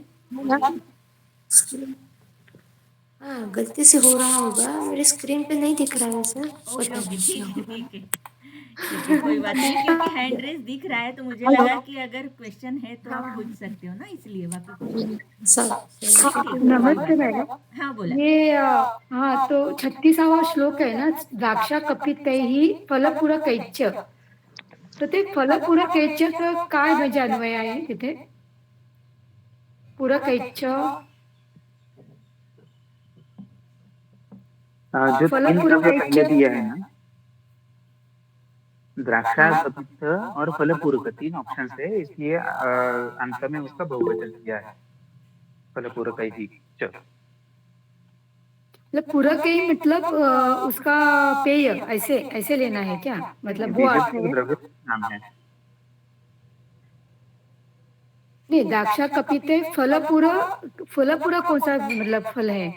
हाँ, गलती से हो रहा होगा, मेरे स्क्रीन पे नहीं दिख रहा है सर। ओके पता ओके, नहीं क्या ठीक है हो रहा ठीक है ठीक है, कोई बात नहीं, क्योंकि हैंड रेज दिख रहा है तो मुझे हेलो। लगा कि अगर क्वेश्चन है तो आप पूछ सकते हो ना, इसलिए बाकी कुछ नहीं। है। सब हाँ, ठीक है, कोई नमस्ते बात मैडम। नहीं। हाँ बोला। ये हाँ, तो 36वा श्लोक आहे ना, द्राक्षा कपितैही फलपुरकैच्य. तर ते फलपुरकैच्यचं काय म्हणजे अन्वय आहे तिथे? पुरकैच्य जो 3 द्रव्य पहले दिए हैं ना, द्राक्षा, हाँ। कपित्थ और फलपूरक 3 ऑप्शन है, इसलिए अंत में उसका बहुवचन दिया है, फलपूरकैहि च। मतलब पूरकैः मतलब उसका पेय ऐसे ऐसे लेना है क्या? मतलब वो अर्थ बीजक है? द्रव्य नाम है। नहीं, द्राक्षा कपिते फलपुरा कौन सा मतलब फल है?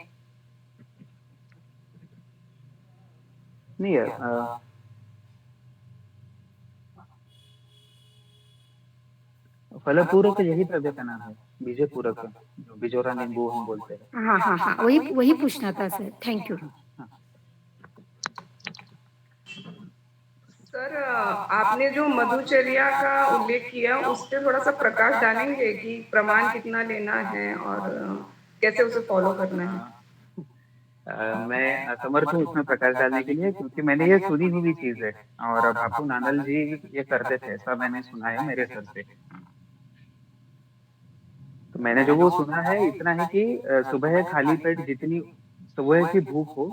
नहीं फलपूरक यही द्रव्य का नाम है, बीज पूरक, जो बिजोरा नींबू हम बोलते हैं। हाँ हाँ हाँ, वही वही पूछना था सर। Thank you. सर आपने जो मधुचर्या का उल्लेख किया उस पर थोड़ा सा प्रकाश डालेंगे कि प्रमाण कितना लेना है और कैसे उसे फॉलो करना है? मैं असमर्थ हूँ उसमें प्रकाश डालने के लिए, क्योंकि मैंने ये सुनी हुई चीज है और बापू नानल जी ये करते थे, ऐसा मैंने सुना है मेरे सर से। तो मैंने जो वो सुना है इतना है कि सुबह खाली पेट जितनी सुबह की भूख हो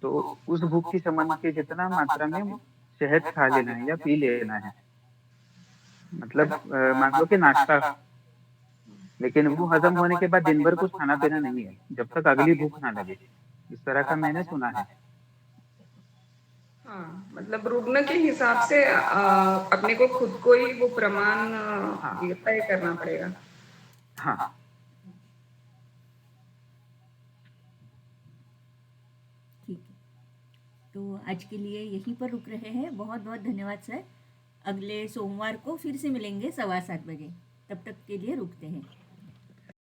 तो उस भूख की समझ के जितना मात्रा में शहद खा लेना है या पी लेना है, मतलब मान लो कि नाश्ता, लेकिन वो हजम होने के बाद दिन भर कुछ खाना पीना नहीं है जब तक अगली भूख ना लगे, इस तरह का मैंने सुना है। हाँ, मतलब रुग्ण के हिसाब से अपने को खुद को ही वो प्रमाण हाँ ये तय करना पड़ेगा। हाँ। ठीक है, तो आज के लिए यहीं पर रुक रहे हैं। बहुत बहुत धन्यवाद सर। अगले सोमवार को फिर से मिलेंगे 7:15 बजे। तब तक के लिए रुकते हैं।